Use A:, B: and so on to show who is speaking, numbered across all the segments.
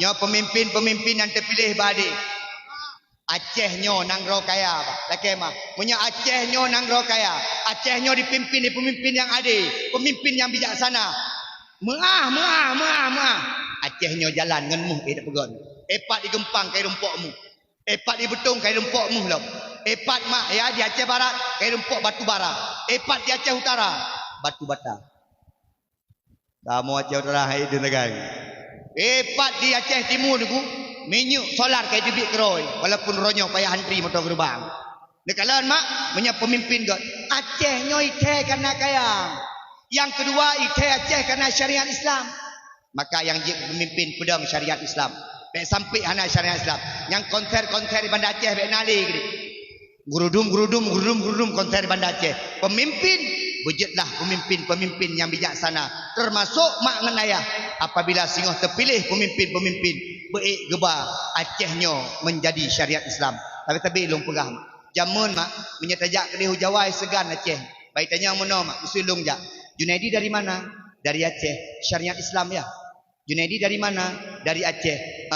A: nyo pemimpin-pemimpin yang terpilih badi Aceh nyo nang rokaya laki mah punya Aceh nyo nang rokaya Aceh nyo dipimpin di pemimpin yang adil pemimpin yang bijaksana muah Aceh nyo jalan ngan muh tak pegon epat di Gempang kai rumpokmu epat di Betung kai rumpokmu lo epat mak ya di Aceh Barat kai rumpok batu bara epat di Aceh Utara batu bata kamu Aceh Utara hai di negara epat di Aceh Timur tu minyak solar kayak dibik keroi walaupun ronyo payah antri motor gerbang dekalan mak punya pemimpin god Aceh nyo ite karena kaya yang kedua ite Aceh karena syariat Islam maka yang jadi pemimpin pedang syariat Islam baik sampai hana syariat Islam yang konser-konser di Banda Aceh baik nali gini gurudum konser di Banda Aceh pemimpin wujudlah pemimpin yang bijaksana termasuk mak ngan ayah apabila singoh terpilih pemimpin-pemimpin baik geba Aceh nyo menjadi syariat Islam tapi long pegah jamun mak menyetajak ke Jawai segan Aceh baik tanya mono mak usulung jak Junaidi dari mana dari Aceh syariat Islam ya Junaidi dari mana dari Aceh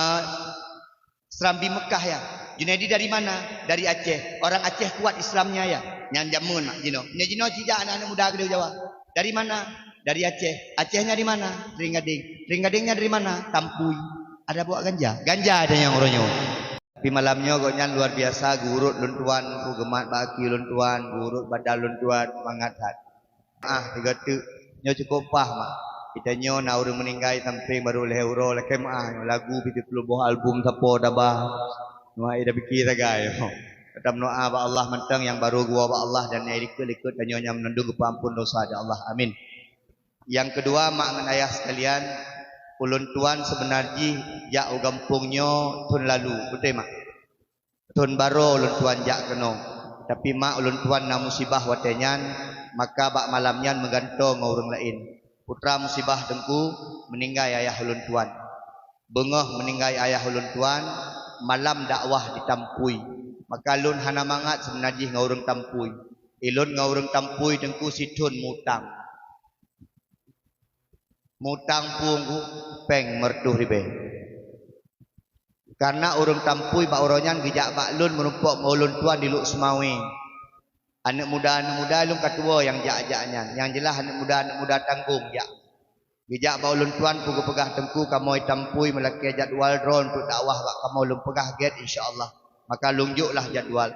A: Serambi Mekah ya Junaidi dari mana dari Aceh orang Aceh kuat Islamnya ya yang jamun mak jino cijak anak-anak muda ke Jawa dari mana dari Aceh Acehnya di mana Ringgadingnya dari mana Tampui ada buat ganja ada yang ronyo tapi malamnya goknya luar biasa gurut luntuan ku gemat baki luntuan gurut badal luntuan mangat hat tiga tu nyo cukup pah mak kita nyo na urang meninggai samping baru leh euro leke mah lagu 70 album sapo dabah no ai dah pikir gay Kadam doa ba Allah mentang yang baru gua ba Allah dan yang ikut danyonya menunduk ampun dosa ya Allah amin. Yang kedua mak ngan ayah sekalian ulun tuan sebenarnya jak gampungnya tun lalu betul mak tun baro ulun tuan jak keno tapi mak ulun tuan na musibah watenyan maka bak malamnya menggantung orang lain putra musibah dengku meninggai ayah ulun tuan bengah meninggai ayah ulun tuan malam dakwah ditampui maka lun hana mangat sebenarnya ngaurung tampui ilun ngaurung tampui dengku situn mutang punggu peng mertuh ribe karena urung tampui bak uronyan gijak bak lun menumpuk ngulun tuan di luk semawi anak muda lun katua yang jak-jaknya yang jelas anak muda tanggung jak gijak bak ulun tuan pugu pegah tengku kamu tampui melaki jadwal drone untuk dakwah bak kamu lun pegah get insyaallah maka lungjuklah jadwal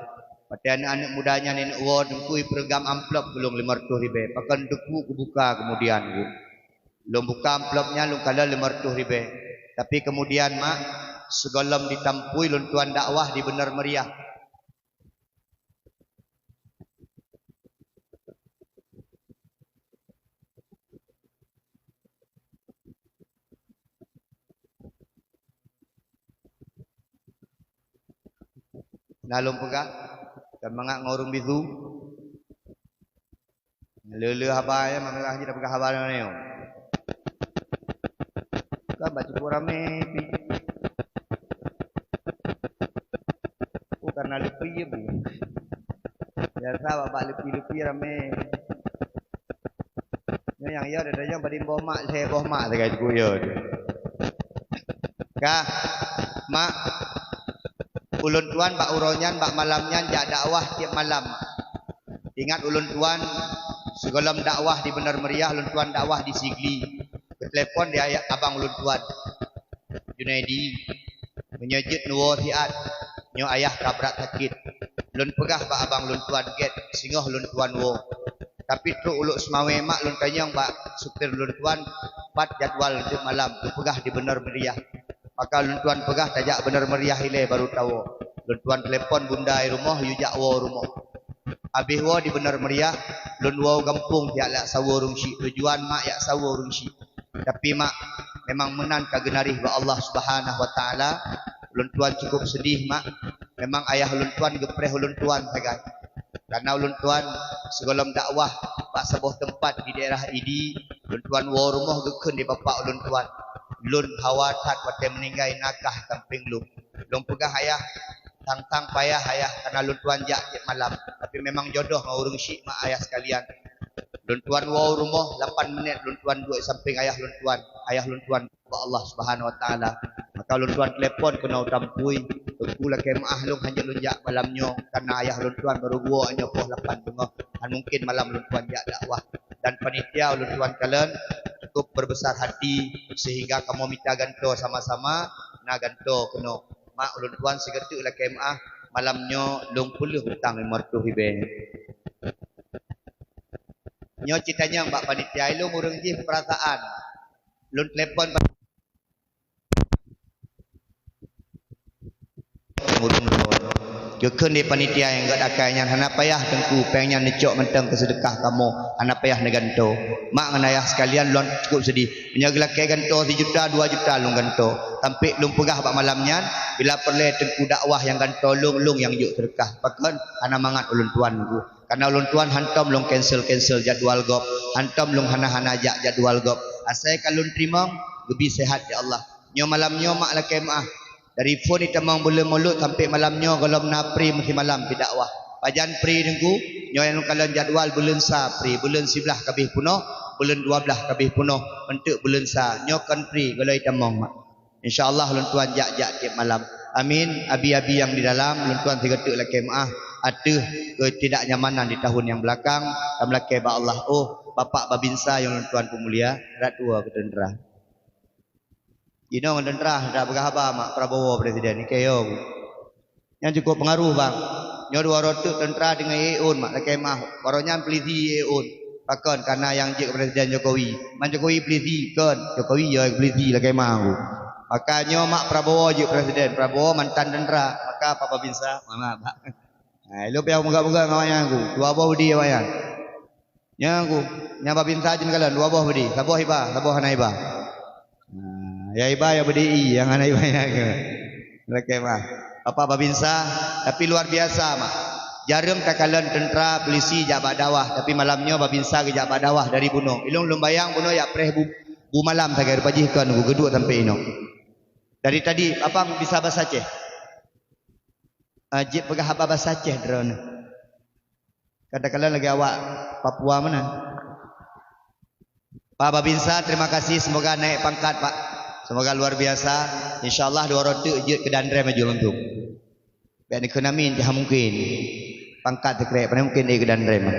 A: pada anak-anak mudanya nenek uwa dengkui program amplop belum 500 ribu pakan deku buka kemudian belum buka amplopnya lu kala 500 ribu tapi kemudian mak segolam ditampui lun tuan dakwah di benar meriah nalung pegah dan mangak ngorung bizu lele haba ya mangak haji dah pegah haba ni kan baca rame karena lepi ya bu biasa bapak lepi rame yang ya ada yang badin boh mak saya boh mak dekat ku ya kah mak ulun tuan bak uronyan bak malamnya jak dakwah tiap malam ingat ulun tuan segolam dakwah di benar meriah ulun tuan dakwah di Sigli telepon dia ayah abang ulun tuan Junaidi menyejut nuwo hiat nyo ayah tabrak sakit ulun pegah bak abang ulun tuan get singoh ulun tuan wo tapi tu uluk semawe mak ulun kanyang bak supir ulun tuan pat jadwal tiap malam tu pegah di benar meriah maka lun tuan pegah tajak benar meriah ile baru tahu lun tuan telepon bunda rumah yu jak wo rumah habis wo di benar meriah lun wo gampung jak lak sawo rungsi tujuan mak yak sawo rungsi tapi mak memang menan kagenarih ba Allah Subhanahu wa taala lun tuan cukup sedih mak memang ayah lun tuan gepreh lun tuan tagai karena ulun tuan segolam dakwah pak sebuah tempat di daerah Idi ulun tuan wo rumah geken di bapak ulun tuan lun hawatat wate meninggai nakah samping lum pegah ayah tang payah ayah karena lun tuan jak malam tapi memang jodoh ngurung syik mak ayah sekalian lun tuan wo rumah 8 minit lun tuan duduk samping ayah lun tuan Allah Subhanahu wa taala maka Maka ulun tuan telepon kena utampui. Tengku lah kemah lung hanya lunjak malamnya. Karena ayah ulun tuan baru gua hanya poh 8 tengah. Dan mungkin malam ulun tuan jak dakwah. Dan panitia ulun tuan kalian cukup berbesar hati sehingga kamu minta ganto sama-sama. Nah ganto kena. Mak ulun tuan segetuk lah kemah. Malamnya lung puluh hutang mertu hibe. Nyo citanya mbak panitia ilung urang ji perasaan. Lun telepon urung lun. Jukun di panitia yang gak dakainya hana payah tengku pengen necok mentang kesedekah kamu hana payah neganto. Mak ngan ayah sekalian lun cukup sedih. Menyagelah ke ganto 1 juta 2 juta lung ganto. Tampik lung pegah bak malamnya bila perlu tengku dakwah yang ganto lung yang juk sedekah. Pakan hana mangat ulun tuan ku. Karena ulun tuan hantam lung cancel jadual gop. Hantam lung hana jak jadual gop. Asai kalun terima lebih sehat ya Allah. Nyo malamnya mak la kemah. Dari phone itamang boleh mulut sampai malamnya kalau napri mesti malam di dakwah. Pajan pri nengku nyo yang kalon jadual bulan sa pri bulan 11 kabih puno bulan 12 kabih puno untuk bulan sa nyo kan pri kalau itamang mak. Insyaallah ulun tuan jak tiap malam. Amin. Abi-abi yang di dalam ulun tuan tiga-tiga la kemah. Ada ketidaknyamanan di tahun yang belakang dalam laki ba Allah. Oh bapak babinsa yang tuan pemulia rat tua ketendera. Ino ketendera dak berapa mak Prabowo presiden ni kayo. Yang cukup pengaruh bang. Nyo dua rotuk tentera dengan EUN mak laki mah. Baronya peliti EUN. Pakon karena yang jik presiden Jokowi. Man Jokowi peliti kan Jokowi ya peliti laki mah aku. Makanya mak Prabowo jik presiden. Prabowo mantan tentera. Maka apa babinsa? Mama pak. Nah, lu piau moga-moga ngawanya aku. Dua buah budi awanya. Nya aku, nya babin sajin kalian dua buah budi. Sabuh iba, sabuh hana iba. Nah, ya iba ya budi yang hana ibanya ke. Leke mah. Apa babinsa tapi luar biasa mah. Jarum takalan tentera polisi jabat dawah tapi malamnya babinsa ke jabat dawah dari bunuh. Ilung lumbayang bunuh ya preh bu malam sagai rupajihkan ku geduk sampai ino. Dari tadi apa bisa bahasa Aceh? Ajib pegah apa bahasa Aceh drone. Katakanlah lagi awak Papua mana? Pak Babinsa terima kasih semoga naik pangkat Pak. Semoga luar biasa. Insyaallah 200 je ke dandre maju lentung. Biar ekonomi tidak mungkin. Pangkat terkait pada mungkin ke dandre mah.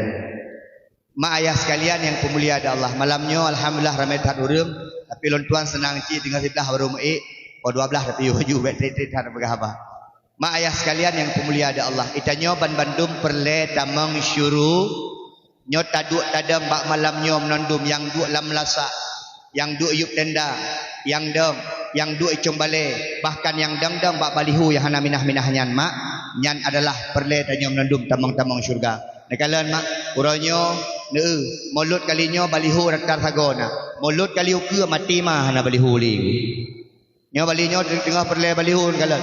A: Mak ayah sekalian yang pemulia ada Allah. Malamnya alhamdulillah ramai tat urang tapi lon tuan senang ci dengan sebelah baru mai. Oh 12 tapi hujung bet-bet tak pegah apa. Mak ayah sekalian yang pemulia ada Allah. Itanyo ban Bandung perle tamang syuru. Nyo taduk tadam bak malam nyo menandum yang duk lam lasa. Yang duk yuk tenda. Yang dong. Yang duk icung bale. Bahkan yang dang bak balihu yang hana minah-minah nyan mak. Nyan adalah perle tanyo menandum tamang-tamang syurga. Nekalan mak. Uranyo. Mulut kalinyo balihu raktar sagona. Mulut kali uke mati mah hana balihu li. Nyo balinyo tengah perle balihu kalan.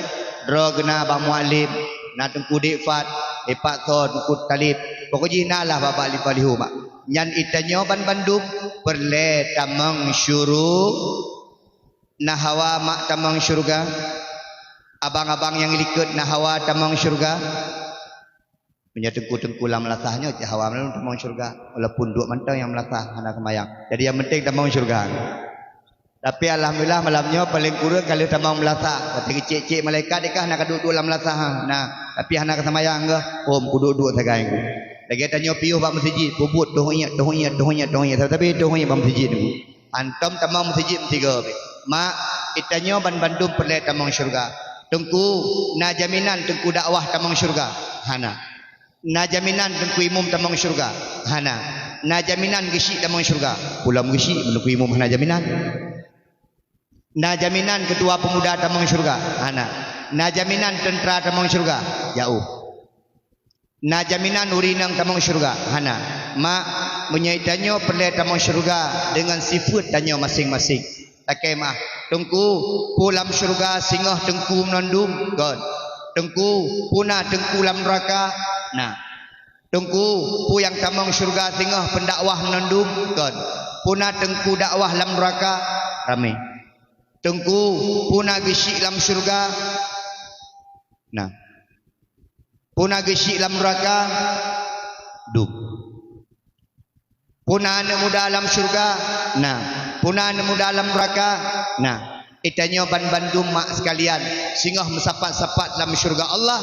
A: Dro kena bang mualim na tengku dikfat epak so tengku talib pokoknya nalah bapak lihu mak nyan itanyo ban Bandung perle tamang syuru nahawa mak tamang syurga abang-abang yang likut nahawa tamang syurga punya tengku lam melasahnya hawa tamang syurga walaupun dua mantang yang melasah anak kemayang jadi yang penting tamang syurga. Tapi alhamdulillah malamnya paling kurang kalau tamang melasa. Kata cik-cik malaikat dekah nak duduk dalam melasa. Nah, tapi anak kesamayang ke, duduk sagai aku. Lagi tanya piuh bab masjid, bubut doh ingat. Tapi doh ingat bab masjid tu. Antum tamang masjid tiga. Mak itanya ban Bandung perle tamang syurga. Tengku na jaminan tengku dakwah tamang syurga. Hana. Na jaminan tengku imum tamang syurga. Hana. Na jaminan gesi tamang syurga. Pulang gesi tengku imum hana jaminan. Na jaminan ketua pemuda tamang syurga anak. Na jaminan tentera tamang syurga jauh. Na jaminan urinang tamang syurga hana. Mak menyaitannya perle tamang syurga dengan sifat tanya masing-masing. Takai mah tengku pulam syurga singah tengku menandum kan. Tengku puna tengku lam neraka. Nah. Tengku pu yang tamang syurga singah pendakwah menandum kan. Puna tengku dakwah lam neraka ramai. Tengku puna gesik lam syurga. Nah. Puna gesik lam neraka. Duk. Puna anak muda alam syurga. Nah. Puna anak muda alam neraka. Nah. Itanya ban-bandum mak sekalian singah mensapat-sapat dalam syurga Allah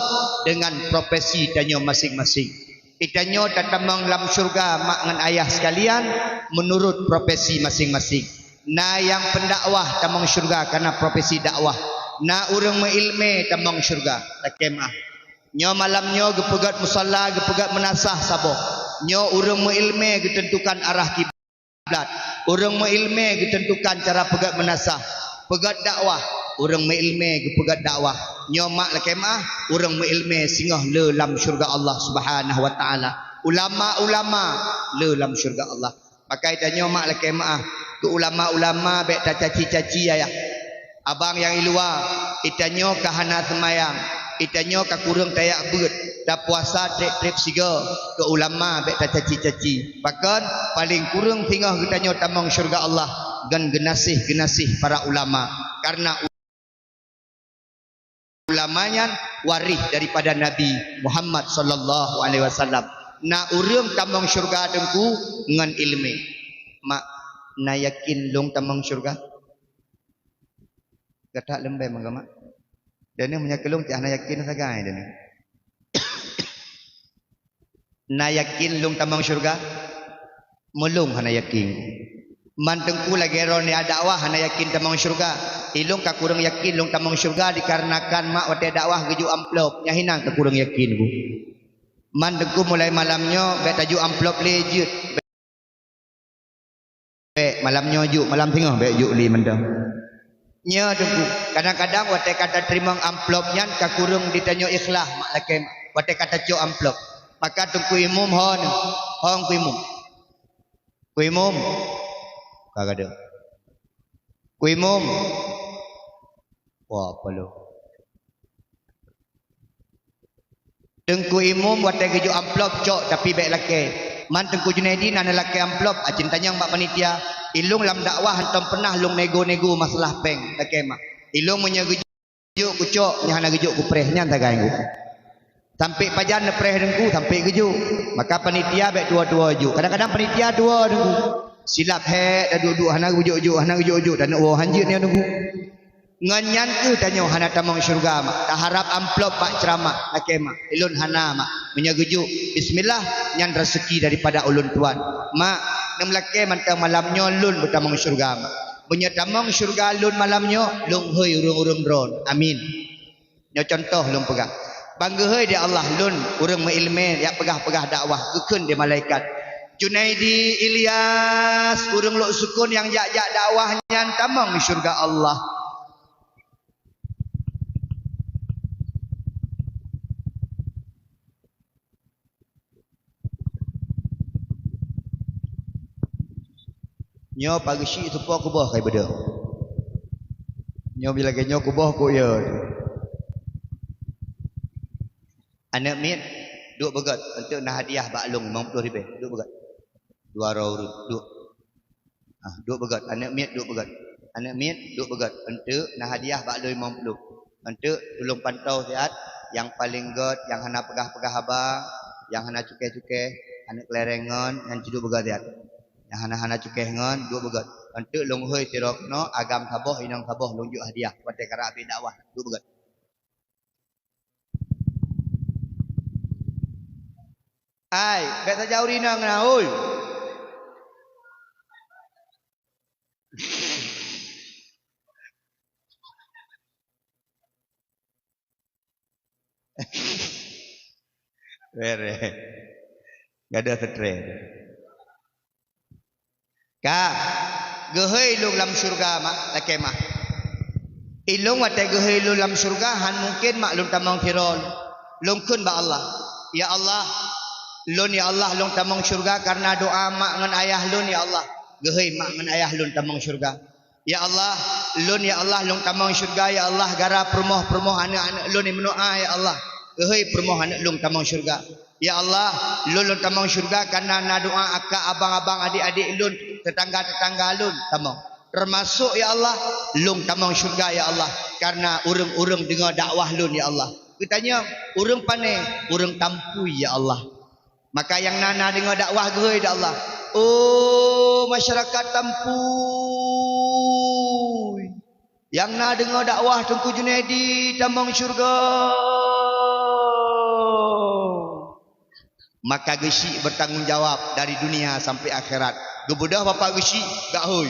A: dengan profesi itanya masing-masing. Itanya tatamang dalam syurga mak dengan ayah sekalian menurut profesi masing-masing. Na yang pendakwah tamang syurga karena profesi dakwah. Na urang mengilme tamang syurga takemah. Nyo malamnya gepegat musalla gepegat menasah saboh. Nyo urang mengilme ditentukan arah kiblat. Urang mengilme ditentukan cara pegat menasah. Pegat dakwah urang mengilme gepegat dakwah. Nyo mak lakemah urang mengilme singah le dalam syurga Allah Subhanahu wa taala. Ulama-ulama le dalam syurga Allah. Pakai tanya mak lakemah ke ulama-ulama baik tak caci-caci ayah. Abang yang luar itanyo kahana semayang, itanyo ka kurang tayak beut, dah puasa trip-trip siga ke ulama baik tak caci-caci. Bahkan paling kurang tinggal itanyo tamang syurga Allah dan genasih-genasih para ulama karena ulamanya waris daripada Nabi Muhammad sallallahu alaihi wasallam. Na urang tamang syurga dengku ngan ilmu. Mak na yakin long tamang syurga? Kata lembai mangga mak. Dan ni punya kelong tiah na yakin sagai dan ni. Na yakin long tamang syurga? Melung hana yakin. Mantengku lagi ron ni dakwah hana yakin tamang syurga. Ilung ka kurang yakin long tamang syurga dikarenakan mak wate dakwah geju amplop nya hinang ka kurang yakin ku. Mantengku mulai malamnya bet tajuk amplop lejut. Bet malamnya juk malam tengah bet juk li mendang. Nya tengku kadang-kadang wate kata terima amplopnya ka kurang ditanya ikhlas mak lakem wate kata cok amplop. Maka tengku imum hong ku imum. Ku imum kagak ada. Ku imum. Wah, apa lo? Tengku imum wate geju amplop cok tapi baik laki. Man tengku Junaidi nana laki amplop acin tanya mbak panitia. Ilung lam dakwah hantam pernah lung nego-nego masalah peng laki mak. Ilung punya geju ku cok nya hana geju ku preh nya tagai ku. Sampai pajan preh dengku sampai geju. Maka panitia baik dua-dua ju. Kadang-kadang panitia dua dengku. Silap he dah duduk hana geju-ju hana geju-ju dan oh hanjit ni dengku. Nganyan ke tanya hana tamang syurga mak. Tak harap amplop pak ceramah laki mak. Ilun hana mak. Menyageju bismillah nyan rezeki daripada ulun tuan. Mak nem laki mantang malamnya lun bertamang syurga mak. Punya tamang syurga lun malamnya lung hoi urung-urung dron. Amin. Nya contoh lung pegang. Bangga hoi dia Allah lun urung mengilme ya pegah-pegah dakwah kekun dia malaikat. Junaidi Ilyas urung lok sukun yang jak-jak dakwahnya tamang syurga Allah. Nyo pagi si tupo kubah kai beda. Nyo bila ke nyo kubah ku ya. Anak mit duk begat untuk nak hadiah baklung 50 ribu. Duk begat. 200 duk. Ah duk begat anak mit duk begat. Anak mit duk begat untuk nak hadiah baklung 50. Untuk tolong pantau sihat yang paling god yang hana pegah-pegah abang, yang hana cukai-cukai, anak klerengan yang duk begat sihat. Yang hana-hana cukai ngan dua begat. Untuk long hoi tirok no agam saboh inang saboh lonjuk hadiah wate kara abi dakwah dua begat. Ai, bet jauh rina ngana oi. Were. Gak ada stres. Ka gehei lu dalam syurga mak laki mak. Ilung wate gehei lu dalam syurga han mungkin mak lung tamang firol. Lung kun ba Allah. Ya Allah, lun ya Allah lung tamang syurga karena doa mak ngan ayah lun ya Allah. Gehei mak ngan ayah lun tamang syurga. Ya Allah, lun ya Allah lung tamang syurga ya Allah gara permoh-permoh anak-anak lun ni mendoa ya Allah. Gehei permoh anak lung tamang syurga. Ya Allah, lun tamang syurga karena na doa akak abang-abang adik-adik lun tetangga-tetangga lun tamang. Termasuk ya Allah, lung tamang syurga ya Allah karena urang-urang dengar dakwah lun ya Allah. Katanya urang pandai, urang tampui ya Allah. Maka yang nana dengar dakwah gehei ya Allah. Oh masyarakat tampui. Yang nak dengar dakwah Tengku Junaidi tambang syurga. Maka gesik bertanggungjawab dari dunia sampai akhirat. Gebudah bapak gesik gak hoi.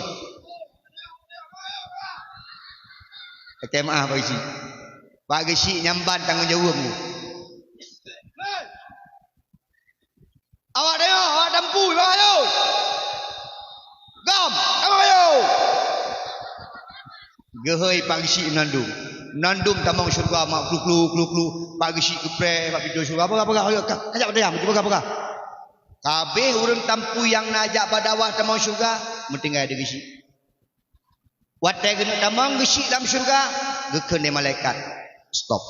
A: Maaf Pak Gesik. Pak Gesik nyamban tanggungjawab ni. Awak dia, awak dampu, bang ayo. Gam, come ayo. Gehoi Pak Gesik nandum. Nandum tamang syurga mak klu. Pak Gesik kepre, Pak video syurga apa. Ajak pada yang, cuba apa. Kabeh urang tampu yang najak badawah tamang syurga, mentinggal ada Gesik. Watai gena tamang Gesik dalam syurga, geken dia malaikat. Stop.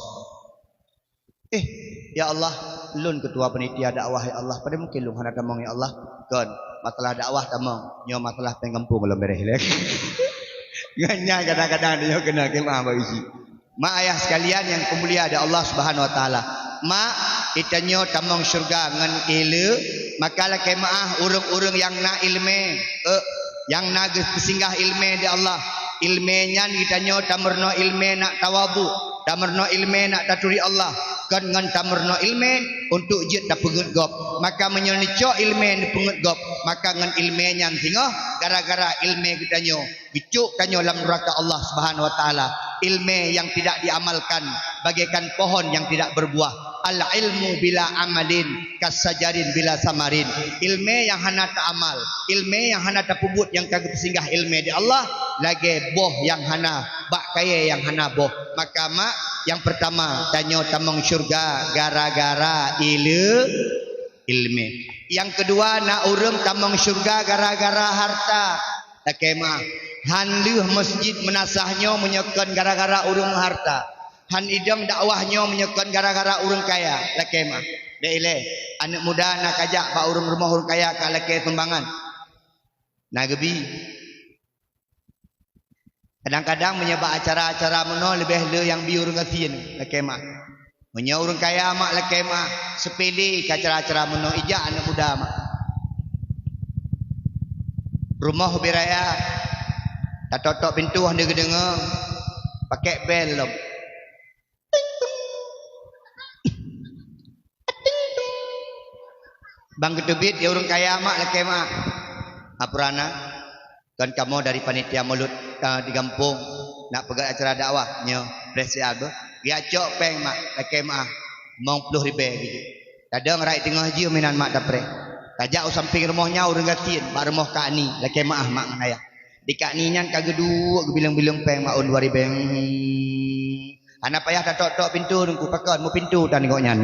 A: Ya Allah, lun ketua panitia dakwah ya Allah. Pada mungkin lun hana tamang ya Allah. Kan masalah dakwah tamang, nyo masalah pengampung belum beres lagi. Nganya kadang-kadang dia kena kemah bagi. Mak ayah sekalian yang pemulia ada Allah Subhanahu wa taala. Mak itanyo tamang syurga ngan ile, makalah kemah urang-urang yang nak ilmu, yang nak singgah ilmu di Allah. Ilmenya itanyo tamerno ilmu nak tawabu, tamerno ilmu nak taturi Allah. Kan ngan tamerno ilmu untuk jet dak pengut gop, maka menyonico ilmu di pengut gop, maka ngan ilmenya tinggal gara-gara ilmu kitanyo bicuk tanyo dalam neraka Allah Subhanahu wa taala. Ilmu yang tidak diamalkan bagaikan pohon yang tidak berbuah. Al ilmu bila amalin kasajarin bila samarin. Ilmu yang hana tak amal, ilmu yang hana tak pubut yang kagak singgah ilmu di Allah, lagi boh yang hana bak kaya yang hana boh. Maka mak yang pertama tanyo tamang syurga gara-gara ilmu. Yang kedua nak urang tamang syurga gara-gara harta. Takemah han leuh masjid menasahnya menyekan gara-gara urang harta. Han idam dakwahnya menyekan gara-gara urang kaya. Takemah deile anak muda nak ajak ba urang rumah urang kaya ka leke tumbangan. Nagebi kadang-kadang menyebab acara-acara meno lebih le yang biur ngatin lekemah. Menyo urang kaya mak lekemah sepele ke acara-acara meno ijak anak muda mak. Rumah biraya tak totok pintu hendak dengar pakai bel lom. Bang ketubit dia urang kaya mak lekemah. Apurana kan kamu dari panitia mulut di kampung nak pegang acara dakwah nyo presial be dia cok peng mak lekemah mong 10 ribu gitu. Kadang rai tengah je minan mak dapre. Tajak samping rumahnya urang gatin bar rumah Kak Ni lekemah mak ngan ayah. Di Kak Ni nyan kagak dua bilang-bilang peng mak on 2000. Ana payah tak tok pintu nunggu pakon mu pintu tan ngok nyan.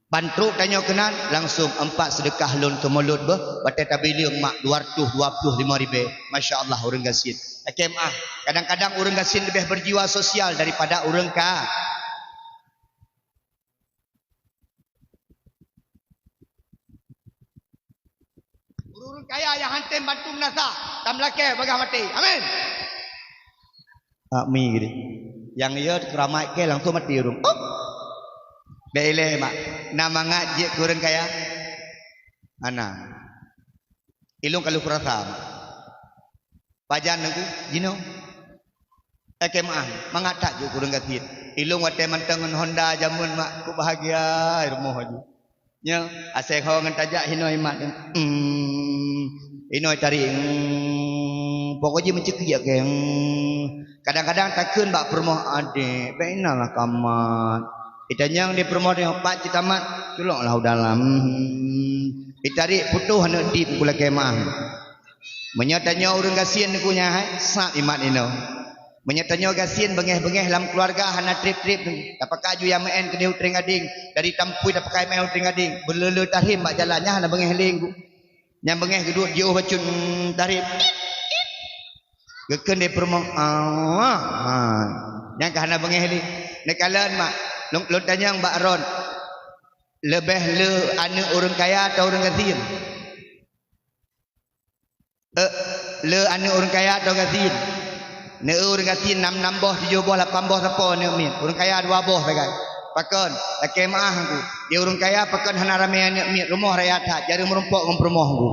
A: Bantruk tanya kenan langsung 4 sedekah lun ke mulut be batai tabiling mak 225 ribu. Masya-Allah urang gasin. Kemah kadang-kadang urang gasin lebih berjiwa sosial daripada urang ka. Urang kaya yang hantem bantu menasa tam lake bagah mati. Amin. Amin gini. Yang ia keramai ke langsung mati urang. Bele mak nama ngajak kurang kaya ana ilung kalau kurasa pajan aku jino kemah mangatak je kurang gatit ilung wate mantangan Honda jamun mak ku bahagia rumah aja nya asek ho ngan tajak hinoi mak hinoi tarik pokoknya mencekik ke kadang-kadang takun bak permoh ade benalah kamat. Itanyang di promote pak citamat culoklah dalam. Itarik putuh nak dip kula kemah. Menyatanya urang gasien kunya sak imat ino. Menyatanya gasien bengeh-bengeh dalam keluarga hana trip-trip dapat kaju yang main ke utring ading dari tampui dapat kai main utring ading berlele tahim mak jalannya hana bengeh ling. Yang bengeh kedua jauh bacun tarif. Geken di promo yang hana bengeh ling. Nekalan mak lu tanya Mbak Ron lebih le anak orang kaya atau orang gasin le anak orang kaya atau gasin ne orang gasin 6 boh 7 boh 8 boh siapa ne min orang kaya 2 boh bagai pakon laki maah aku dia orang kaya pakon hana ramai anak min rumah raya tak jadi merumpok ngom rumah aku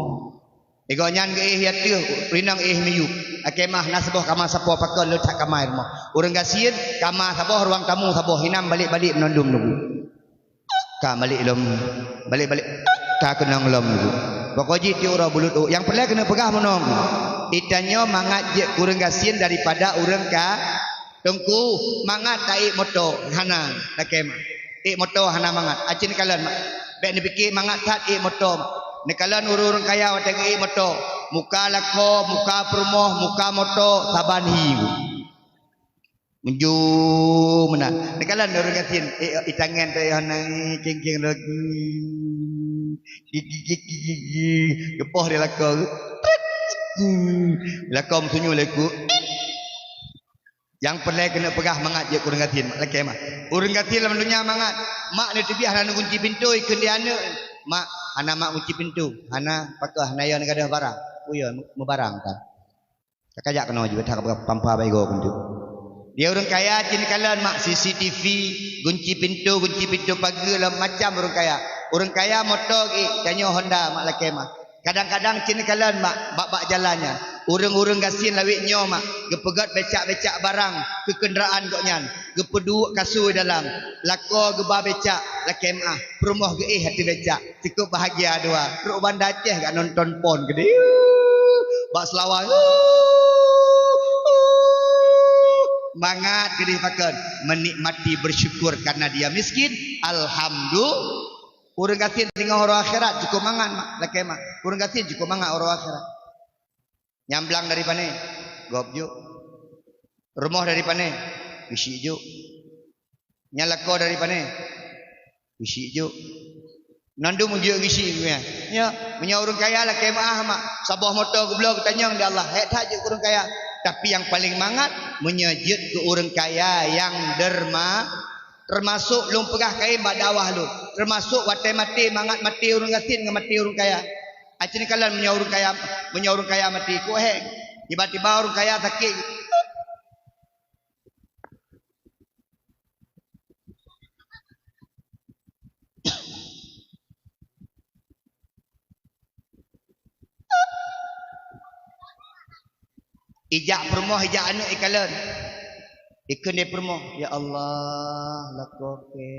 A: Ego nyan ge ya tu rinang miyu. Akemah nasboh kamar sapo pakon letak kamar mo. Urang gasieun kamar saboh ruang tamu saboh hinam balik-balik menondum nunggu. Ka balik lom balik-balik ka kenang lom nunggu. Pokoknya ti ora bulut yang perlu kena pegah menong. Itanyo mangat je urang gasieun daripada urang ka tengku mangat tai moto hana akemah. Moto hana mangat. Acin kalan bek ni fikir mangat tat moto. Nekalan urang kaya wateng moto. Muka lako, muka perumoh, muka moto, taban hiu. Menju mana? Nekalan urang kasin itangan tu hanang cing-cing lagi. Gigi gepoh dia lako. Lako sunyu laku. Yang perlu kena pegah mangat je urang kasin laki mah. Urang kasin dalam dunia mangat. Mak ni tebiah hana kunci pintu ikut dia ana. Mak ana mak kunci pintu. Hana pakah naya negadah barang. Puya mebarang kan. Kakajak kena juga tak pampa baigo pintu. Dia orang kaya cini kalan mak CCTV, kunci pintu pagar lah macam orang kaya. Orang kaya motor tanyo Honda mak laki mah. Kadang-kadang cini kalan mak bak jalannya. Urang-urang gasin lawik nyo mak. Gepegat becak-becak barang ke kenderaan kok nyan. Gepeduk kasur dalam. Lako geba becak laki mah. Perumoh ge hati becak. Cukup bahagia dua. Teruk bandar Aceh gak nonton pon gede. Bak selawat. Mangat gede pakan. Menikmati bersyukur karena dia miskin. Alhamdulillah. Urang gasin dengan orang akhirat cukup mangan mak laki mak. Urang gasin cukup mangan orang akhirat. Nyamblang dari pane? Gop juk. Rumah dari pane? Bisi juk. Nyalako dari pane? Bisi juk. Nandu mujuk bisi punya. Ya, punya orang kaya laki mak mak. Sabah motor goblok tanyang dia Allah. Hek tak je orang kaya. Tapi yang paling mangat menyejut ke orang kaya yang derma. Termasuk lung pegah kain bak dawah lu. Termasuk watai mati mangat mati urang gasin dengan mati urang kaya. Acin kalan punya urang kaya mati ku hek. Tiba-tiba urang kaya sakit. Ijak permoh ijak anak ikalan. Ikan dia permoh. Ya Allah lakoke.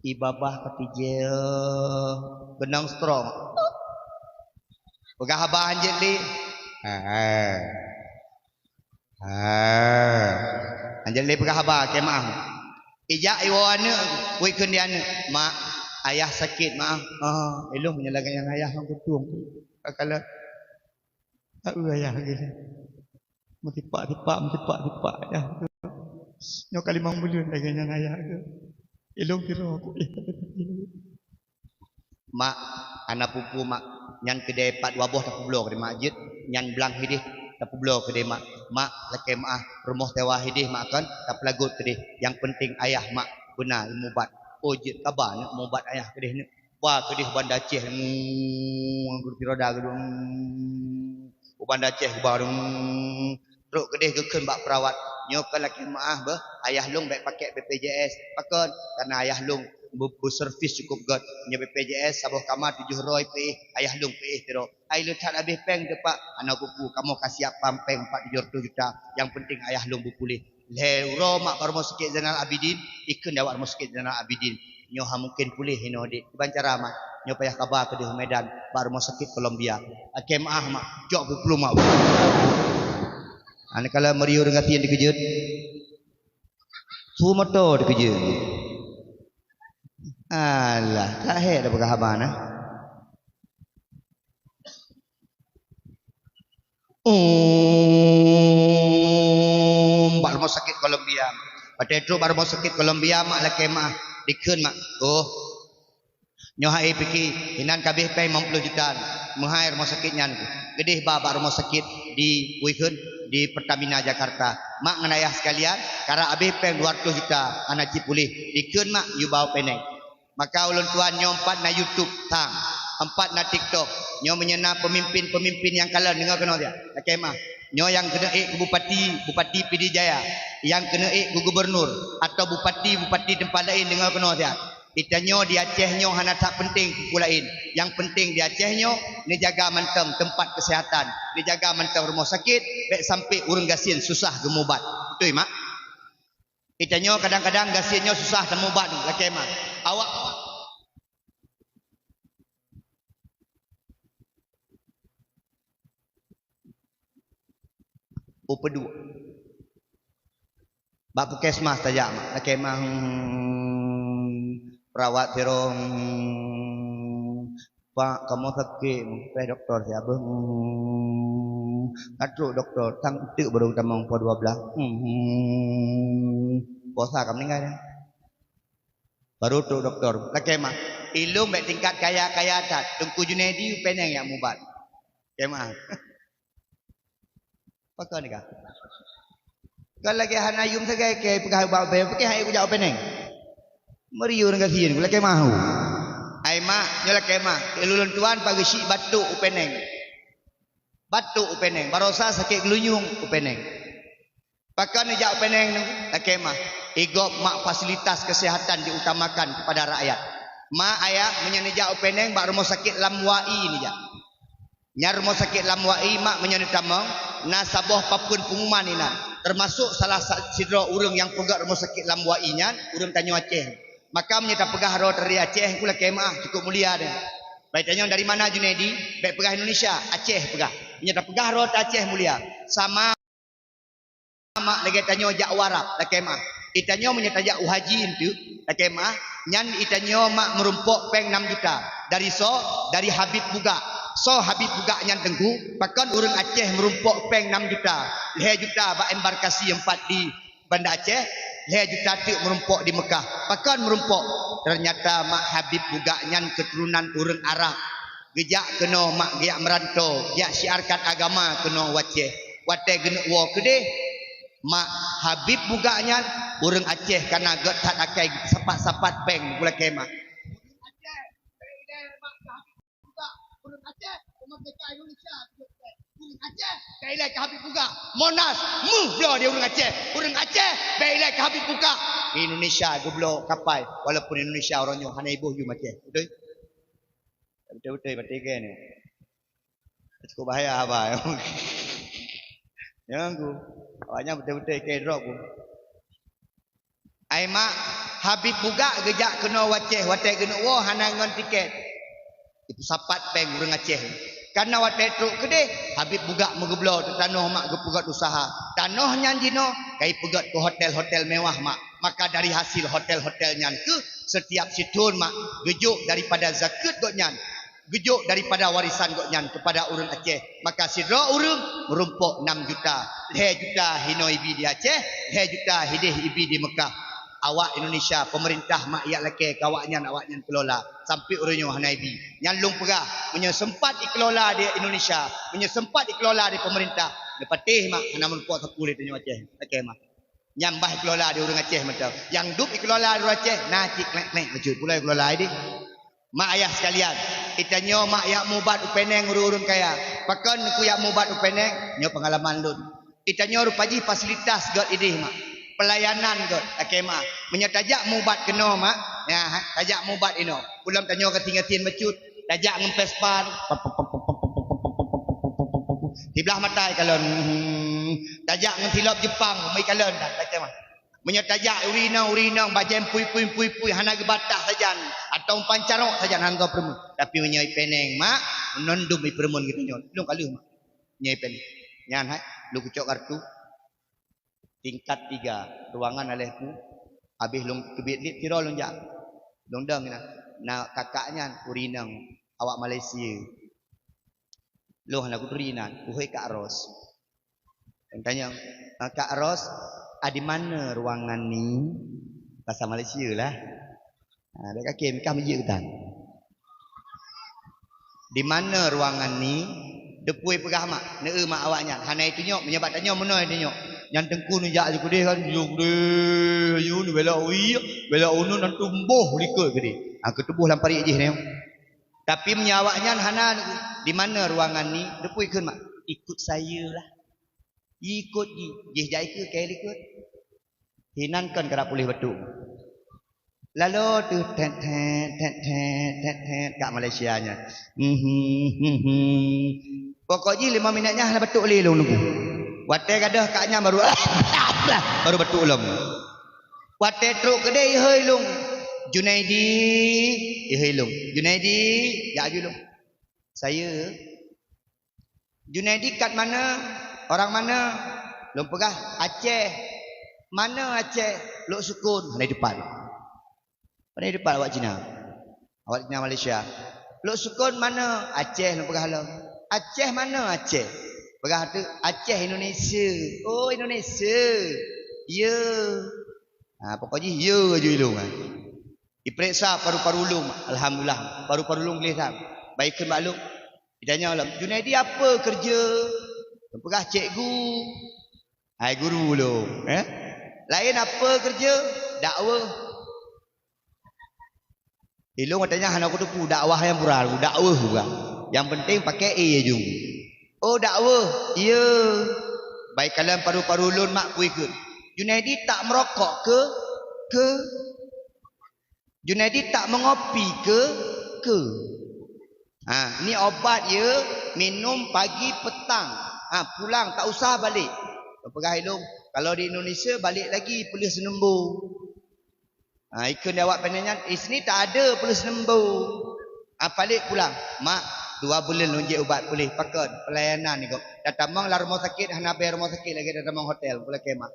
A: Ibabah ketiga. Benang strong. Pegah abah anjir di. Anjir di pegah abah kemah. Ijak iwa anak. Ikan dia anak. Mak. Ayah sakit maaf. Elok menyalahkan yang ayah yang kutung. Kalau. Ayah gini. Metipak ya. Nyo kali mang bulan lagi yang ayah ke. Ilong kira aku mak anak pupu mak nyan kedai pat waboh tak publok di masjid nyan belang hidih tak publok kedai mak laki mak rumah tewa hidih mak kan tak pelagut kedai yang penting ayah mak benar mubat ojit kabar nak mubat ayah kedai ni wah kedai Bandar Aceh anggur piroda gedung Bandar Aceh baru teruk kedih geken bak perawat nyokan laki maah bah ayah long baik pakai BPJS pakon karena ayah long berservis cukup god nya BPJS sabah kamar 700 pe ayah long pe tero ai letak habis peng te pak anak buku kamu kasih apa peng 400 juta yang penting ayah long berpulih leuro mak baru sikit Zainal Abidin ikun dawat sikit Zainal Abidin nyo ha mungkin pulih hino dik bancara mak nyo payah kabar ke di Medan baru sakit Colombia akemah mak jok 20 mak anak kalau meriu dengan tian dikejut su motor dikejut alah tak hek dah pegah abang nah baru mau sakit Colombia pada itu baru mau sakit Colombia mak laki mak dikeun mak nyo hai piki hinan kabeh pay 50 juta mengair rumah sakitnya gedeh baba rumah sakit di Wihun di Pertamina Jakarta mak ngenayah sekalian karena abeh pay 200 juta anak cipulih dikeun mak you bawa penek maka ulun tuan nyo 4 na YouTube tang 4 na TikTok nyo menyena pemimpin-pemimpin yang kalah dengar kena dia okay mah nyo yang kena ke bupati PD Jaya yang kena ke gubernur atau bupati tempat lain dengar kena dia Itanyo di Acehnyo hana tak penting kuku lain. Yang penting di Acehnyo ni jaga manteng tempat kesihatan, ni jaga manteng rumah sakit, baik sampai urang gasin susah gemubat. Betul mak? Itanyo kadang-kadang gasinnya susah temubat laki mak. Awak upedua. Bak puskesmas saja mak. Laki mak perawat terong Pak kamu sakit sampai doktor siapa atuk doktor tang itu baru tamang po 12 puasa kamu meninggal baru tu doktor laki mah ilmu mek tingkat kaya tat Tungku Junedi peneng yang mubat kemah pakar ni kah kalau lagi hanayum sagai ke pegah bau be pakai hai ku jauh peneng Meriu dengan sien, gula kemahu. Ai mak, nyola kemah. Ilulun tuan pagi si batu upeneng. Batu upeneng. Barosa sakit gelunyung upeneng. Pakan ejak upeneng nu kemah. Igop mak fasilitas kesehatan diutamakan kepada rakyat. Mak ayah menyenejak upeneng bak rumah sakit Lamwai ni jak. Nyar rumah sakit Lamwai mak menyenetamang nasabah papun pengumuman ini. Termasuk salah sidra urang yang pegat rumah sakit Lamwai nya, urang tanya Aceh. Maka menyata pegah roh dari Aceh kula kemah cukup mulia dia. Baik tanya dari mana Junedi? Baik pegah Indonesia, Aceh pegah. Menyata pegah roh Aceh mulia. Sama mak lagi tanya jak warap la kemah. Itanyo menyata jak uhaji itu la kemah. Nyan itanyo mak merumpok peng 6 juta. Dari Habib Buga. So Habib Buga nyan tengku, pakan urang Aceh merumpok peng 6 juta. 2 juta bak embarkasi 4 di Banda Aceh. 2 juta tu merumpok di Mekah. Pakan merumpok. Ternyata mak Habib Buga nyan keturunan urang Arab. Gejak kena mak giak merantau. Giak syiarkan agama kena waceh. Wate genuk wa kedeh. Mak Habib Buga nyan urang Aceh karena get tak akai sapat-sapat peng gula kemah. Urang Aceh merdeka Indonesia. Urang Aceh bailai ke Habib Buga. Monas mublo dia urang Aceh. Urang Aceh bailai ke Habib Buga. Indonesia gublo kapai walaupun Indonesia orangnya hana ibu yu Aceh. Betul? Betul mati ke ni. Cukup bahaya apa. Jangan ku. Awaknya betul-betul ke drop ku. Ai mak Habib Buga gejak kena waceh wate genuk wo hana ngon tiket. Itu sapat peng urang Aceh. Karena wate truk kedeh Habib Buga megeblo tanah mak gepegat usaha. Tanah nyan jino kai pegat ke hotel-hotel mewah mak. Maka dari hasil hotel-hotel nyan ke setiap situn mak gejuk daripada zakat gok nyan. Gejuk daripada warisan gok nyan kepada urang Aceh. Maka sidra urang merumpok 6 juta. 2 juta hino ibi di Aceh, 2 juta hidih ibi di Mekah. Awak Indonesia pemerintah mak yak leke awaknya kelola sampai urunyo hanaibi nyalung pegah punya sempat dikelola di Indonesia punya sempat dikelola di pemerintah depatih mak hana merupak sepuluh itu Aceh leke mak nyambah kelola di urang Aceh macam yang duk dikelola di Aceh naci klek-klek wujud pula kelola ini mak ayah sekalian itanyo mak yak mubat upeneng urun kaya pakan ku yak mubat upeneng nyo pengalaman lun itanyo rupaji fasilitas god idih mak pelayanan kot akemah menyetajak mubat kena mak ya tajak mubat ino ulam tanyo ketinggatin becut tajak ngempes pan di belah mata kalon tajak ngentilop Jepang mai kalon dah akemah menyetajak urina bajem pui hana gebatah sajan atau pancarok sajan hangga permun tapi menyai peneng mak nondum i permun gitu nyon lu kali mak nyai pen nyan hai lu kucok kartu tingkat 3 ruangan alehku habis long kebit ni tiro long jak long dang na kakaknya urinang awak Malaysia loh nak urinan uhai Kak Ros tanya Kak Ros di mana ruangan ni bahasa Malaysia lah ada kaki mikah meje ketan di mana ruangan ni depui pegah mak ne mak awaknya hana itu nyok menyebat tanya mana dia nyok yang tengku ni jak je kan you ni bela unu nan tumbuh likut gede ketubuh lampari je ni tapi menyawaknya hana di mana ruangan ni depui keun mak ikut saya lah ikut je jai ke kai ikut hinankan kerap boleh betul Lalu tu tet kat Malaysia nya. Pokoknya 5 minitnya lah betul li long nunggu. Wate gadah kaknya baru baru betul long. Wate truk kedai hei long. Junaidi, hei long. Junaidi, ya aju long. Saya Junaidi kat mana? Orang mana? Long pegah Aceh. Mana Aceh? Lok Sukun. Mana depan? Mana depan awak Cina? Awak Cina Malaysia. Lok Sukun mana? Aceh. Long pegah long. Aceh mana Aceh? Pegah tu Aceh Indonesia. Oh Indonesia. Ya. Pokoknya ya aja ilung. Diperiksa paru-paru ulung. Alhamdulillah. Paru-paru ulung boleh tak? Baikkan maklum. Ditanya alam. Junaidi apa kerja? Pegah cikgu. Hai guru ulung. Lain apa kerja? Dakwah. Ilung katanya hana aku tu dakwah yang murah. Dakwah juga. Yang penting pakai A je. Oh dakwah. Ya. Baik kalian paru-paru ulun mak ku ikut. Junaidi tak merokok ke? Junaidi tak mengopi ke? Ni obat ya, minum pagi petang. Pulang tak usah balik. Pegah ilung. Kalau di Indonesia balik lagi polis nembur. Ikut dia awak penanya, sini tak ada polis nembur. Balik pulang. Mak 2 bulan lonjek ubat boleh pakai pelayanan ni kau. Datang lah rumah sakit, hana bayar rumah sakit lagi datang hotel pula kemah.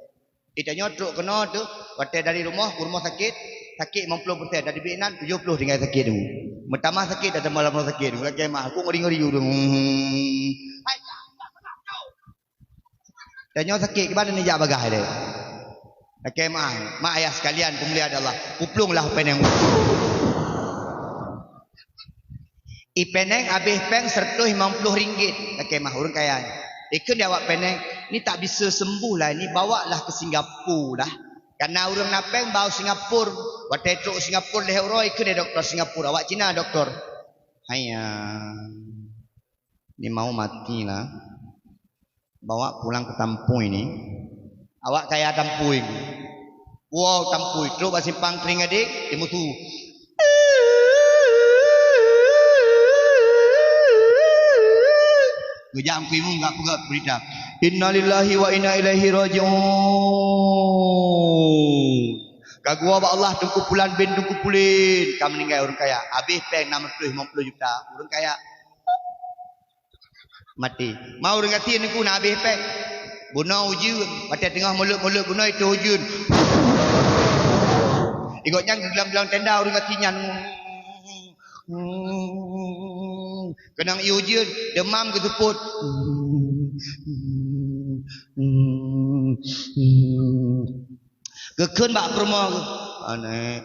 A: Ditanya truk kena tu, hotel dari rumah ke rumah sakit 50%, dari Vietnam 70 tinggal sakit tu. Pertama sakit datang malam rumah sakit. Pula kemah aku ngeri-ngeri tu. Tanya sakit ke mana ni jak bagah dia. Kemah, mak ayah sekalian pemulia Allah. Uplunglah peneng. Ipeneng habis peng RM150. Kemah orang kaya. Ikut dia awak peneng, ni tak bisa sembuh lah, ni bawalah ke Singapura dah. Karena orang napeng bawa Singapura, waktu itu Singapura leh orang ikut dia doktor Singapura. Awak Cina doktor. Ni mau mati lah. Bawa pulang ke Tampui ni. Awak kaya Tampui. Wow Tampui, terus bak simpang kering adik, dia mutu. Gejam kimu enggak pegat berita. Innalillahi wa inna ilaihi rajiun. Kagua ba Allah tungku pulan bin tungku pulin. Kamu meninggal orang kaya. Habis peng 650 juta. Orang kaya mati. Mau orang kati niku nak habis peng. Bunuh ujun. Pada tengah mulut-mulut bunuh itu ujun. Ikutnya gelam-gelam tenda orang katinya. Kenang iujun demam ketuput. Kekun bak rumah ke. Anak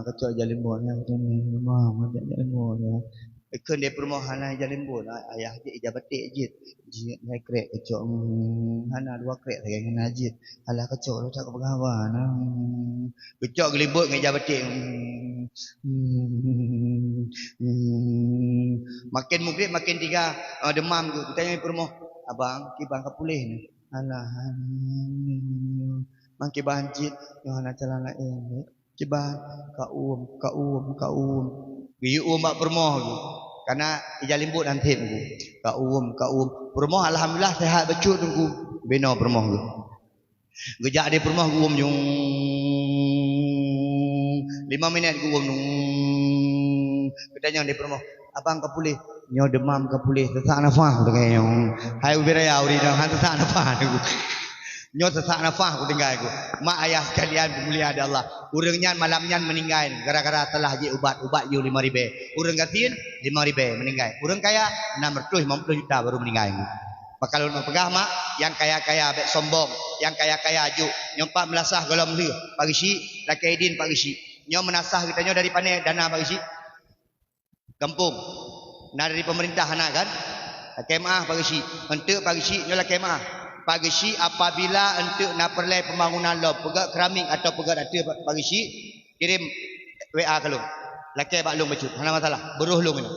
A: kacau jalimbon yang tu ni demam ada jalimbon ya. Kekun dia perumahan jalimbon ayah je ijabatik je. Jit naik krek kacau. Hana 2 krek lagi kena jit. Alah kacau lu tak kepegawan. Kacau gelibut dengan ijabatik. Makin mungkin makin 3 demam tu. Tanya permoh, abang kibang kapulih ni. Alah. Mang kibang jit yang nak jalan lain. Kibang kaum. Biu mak permoh tu. Karena ijalimbut nanti tu. Kaum. Permoh alhamdulillah sehat becut tu. Beno permoh tu. Gejak dia permoh gum yung 5 minit gum nung. Katanya dia permoh, abang kapulih, nyo demam kapulih, sesak nafas tu kaya yang, hai ubiraya uri dah, han sesak nafas tu, nyo sesak nafas tu tinggal tu. Mak ayah sekalian pemulia ada Allah, urangnya malamnya meninggal, gara-gara telah je ubat you 5.000, urang gatin 5.000 meninggal, urang kaya 650 juta baru meninggal. Maka kalau nak pegah mak, yang kaya-kaya abek sombong, yang kaya-kaya ajuk, nyompak melasah golong dia, pagi si, laki edin pagi si, nyo menasah kitanya dari panai dana pagi si. Kampung. Nah dari pemerintah anak kan. Kemah pagi si. Untuk pagi si nyolah kemah. Pagi si apabila untuk nak perlai pembangunan lob, pegat keramik atau pegat ada pagi si, kirim WA ke lu. Laki bak lung becut. Hana masalah. Beruh lung ini.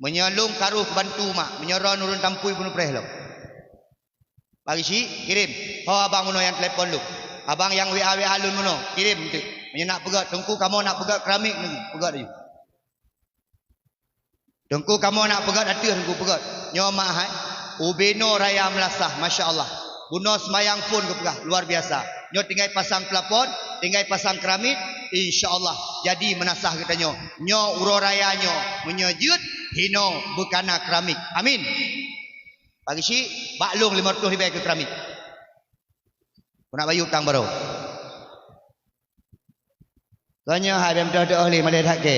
A: Menyalung karuh bantu mak, menyerah nurun tampui pun preh lu. Pagi si kirim. Oh abang muno yang telefon lu. Abang yang WA lun muno, kirim tu. Nak pegat. Tengku kamu nak pegat keramik ni. Pegat dia. Tengku kamu nak pegat atas. Tengku pegat. Nyo mak hai. Ubeno raya melasah. Masya Allah. Buno semayang pun ke pegah. Luar biasa. Nyo tinggal pasang pelapon. Tinggal pasang keramik. InsyaAllah. Jadi menasah katanya. Nyo uro raya nyo. Menyejut. Hino bekana keramik. Amin. Pagi si. Baklung 500 ribu ke keramik. Kau nak bayu utang baru. Tanya hai bem dah ahli malai hak ke.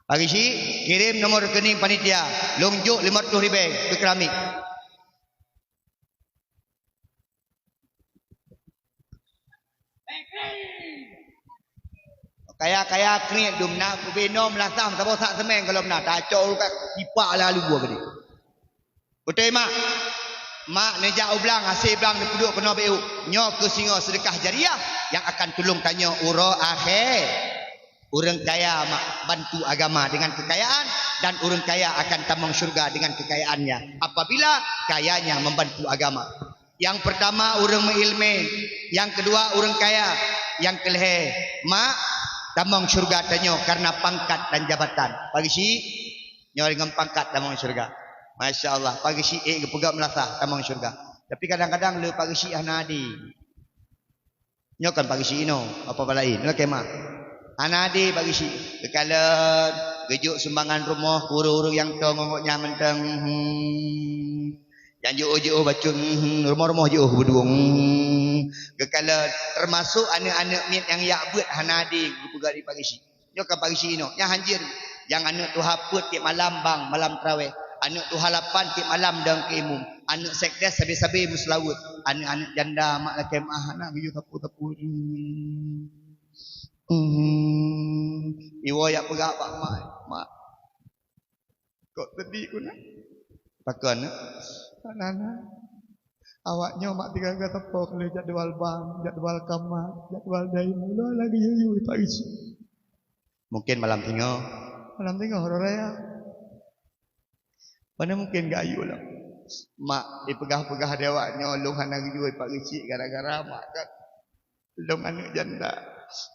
A: Pagi si kirim nomor rekening panitia, lonjuk 500 ribu ke keramik. Kaya kini dum nak kubenom lasam tabo sak semeng kalau benar tak cok kat tipak lalu buah gede. Betul mak? Mak nejak ublang hasil blang duduk kena BU. Nyo ke singo sedekah jariah yang akan tolong tanya uro akhir. Orang kaya mak bantu agama dengan kekayaan dan orang kaya akan tambang syurga dengan kekayaannya apabila kayanya membantu agama. Yang pertama orang mengilmi, yang kedua orang kaya, yang kelih mak tambang syurga tanya karena pangkat dan jabatan. Pagi si nyo dengan pangkat tambang syurga. Masya Allah, pagi si pegang melasah tamang syurga. Tapi kadang-kadang le pagi si anadi. Nyo kan pagi si ino apa lain? Nyo kemah. Anadi pagi si kekalan gejuk sumbangan rumah kuru-kuru yang tong ngoknya menteng. Yang jauh-jauh bacun rumah-rumah jauh berduang. Kekalan termasuk anak-anak mit yang yak buat anadi pegang di pagi si. Nyo kan pagi si ino. Yang hanjir yang anak tu haput tiap malam bang malam tarawih. Anak tu halapan tiap malam dan keimum. Anak sekdes sabi-sabi muslawut. Anak-anak janda mak laki mah nak biu tapu-tapu. Iwo yak pegak pak mak. Kok sedih ku nak? Takkan nak? Nana. Awaknya mak tiga tapo kalau jadual bang, jadual kamar, jadual dai mula lagi yuyu pak isi. Mungkin malam tengok. Malam tengok horor raya. Mana mungkin gayu lah. Mak dipegah-pegah dia awaknya long anak jual pak kecil gara-gara mak kan. Long anak janda.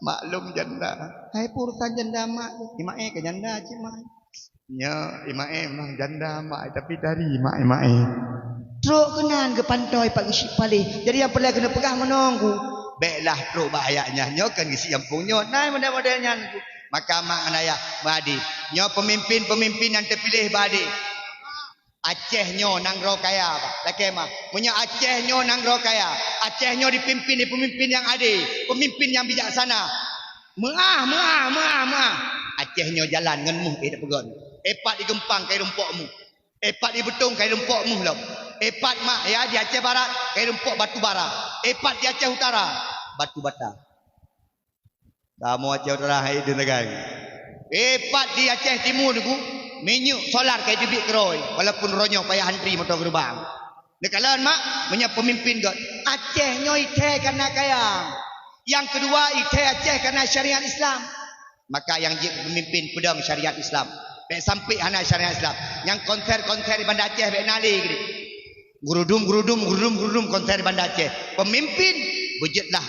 A: Mak long janda. Hai urusan janda mak. Imak ke janda cik mak. Nya imak memang janda mak tapi dari imak. Truk kenan ke pantai pak kecil paling. Jadi yang perlu kena pegah menunggu. Baiklah truk bahayanya. Nyo kan gisi jampungnya. Nai model-modelnya. Maka mak anaya badi. Nyo pemimpin-pemimpin yang terpilih badi. Aceh nyo nang ro kaya apa? Laki mah. Punya Aceh nyo nang ro kaya. Aceh nyo dipimpin di pemimpin yang adil, pemimpin yang bijaksana. Meah. Aceh nyo jalan ngan mu tak pegon. Epat di Gempang kai rumpokmu. Epat di Betung kai rumpokmu lah. Epat mak ya di Aceh Barat kai rumpok batu bara. Epat di Aceh Utara batu bata. Kamu Aceh Utara hai di negara. Epat di Aceh Timur niku minyak solar kayak dibik keroi walaupun ronyo payah antri motor gerbang. Nekalan mak punya pemimpin god. Aceh nyo ite karena kaya. Yang kedua ite Aceh karena syariat Islam. Maka yang jadi pemimpin pedang syariat Islam. Baik sampai anak syariat Islam. Yang konser di Bandar Aceh baik nali gini. Gurudum konser di Bandar Aceh. Pemimpin wujudlah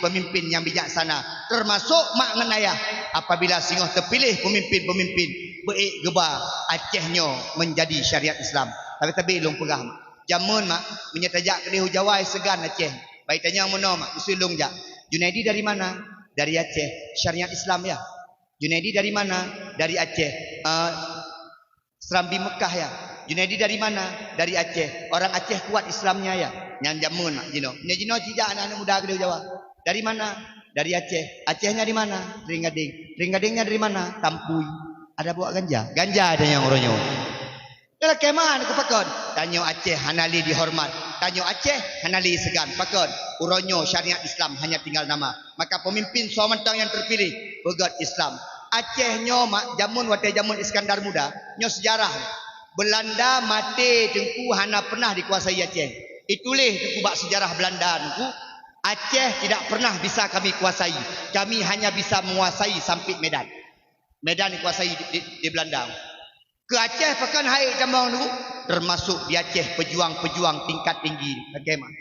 A: pemimpin yang bijaksana. Termasuk mak ngenayah. Apabila singoh terpilih pemimpin baik geba Acehnya menjadi syariat Islam. Tapi long pegah mak. Jamun mak menyetajak ke Dehu Jawai segan Aceh. Baik tanya mono mak usulung jak. Junaidi dari mana? Dari Aceh. Syariat Islam ya. Junaidi dari mana? Dari Aceh. Serambi Mekah ya. Junaidi dari mana? Dari Aceh. Orang Aceh kuat Islamnya ya. Yang jamun mak jino. Jino tidak anak-anak muda ke Dehu Jawa. Dari mana? Dari Aceh. Acehnya di mana? Ringgadingnya dari mana? Tampui. Ada buat ganja? Ganja ada yang orangnya. Dalam keman aku pakon. Tanyo Aceh Hanali dihormat. Tanyo Aceh Hanali segan. Pakon. Uronyo syariat Islam hanya tinggal nama. Maka pemimpin Suamantang yang terpilih pegat Islam. Aceh nyo mak jamun watai jamun Iskandar Muda. Nyo sejarah. Belanda mati tengku hana pernah dikuasai Aceh. Itulah tengku bak sejarah Belanda tengku. Aceh tidak pernah bisa kami kuasai. Kami hanya bisa menguasai sampai Medan. Medan dikuasai di Belanda. Ke Aceh pekan hai jambang dulu. Termasuk di Aceh pejuang-pejuang tingkat tinggi. Bagaimana?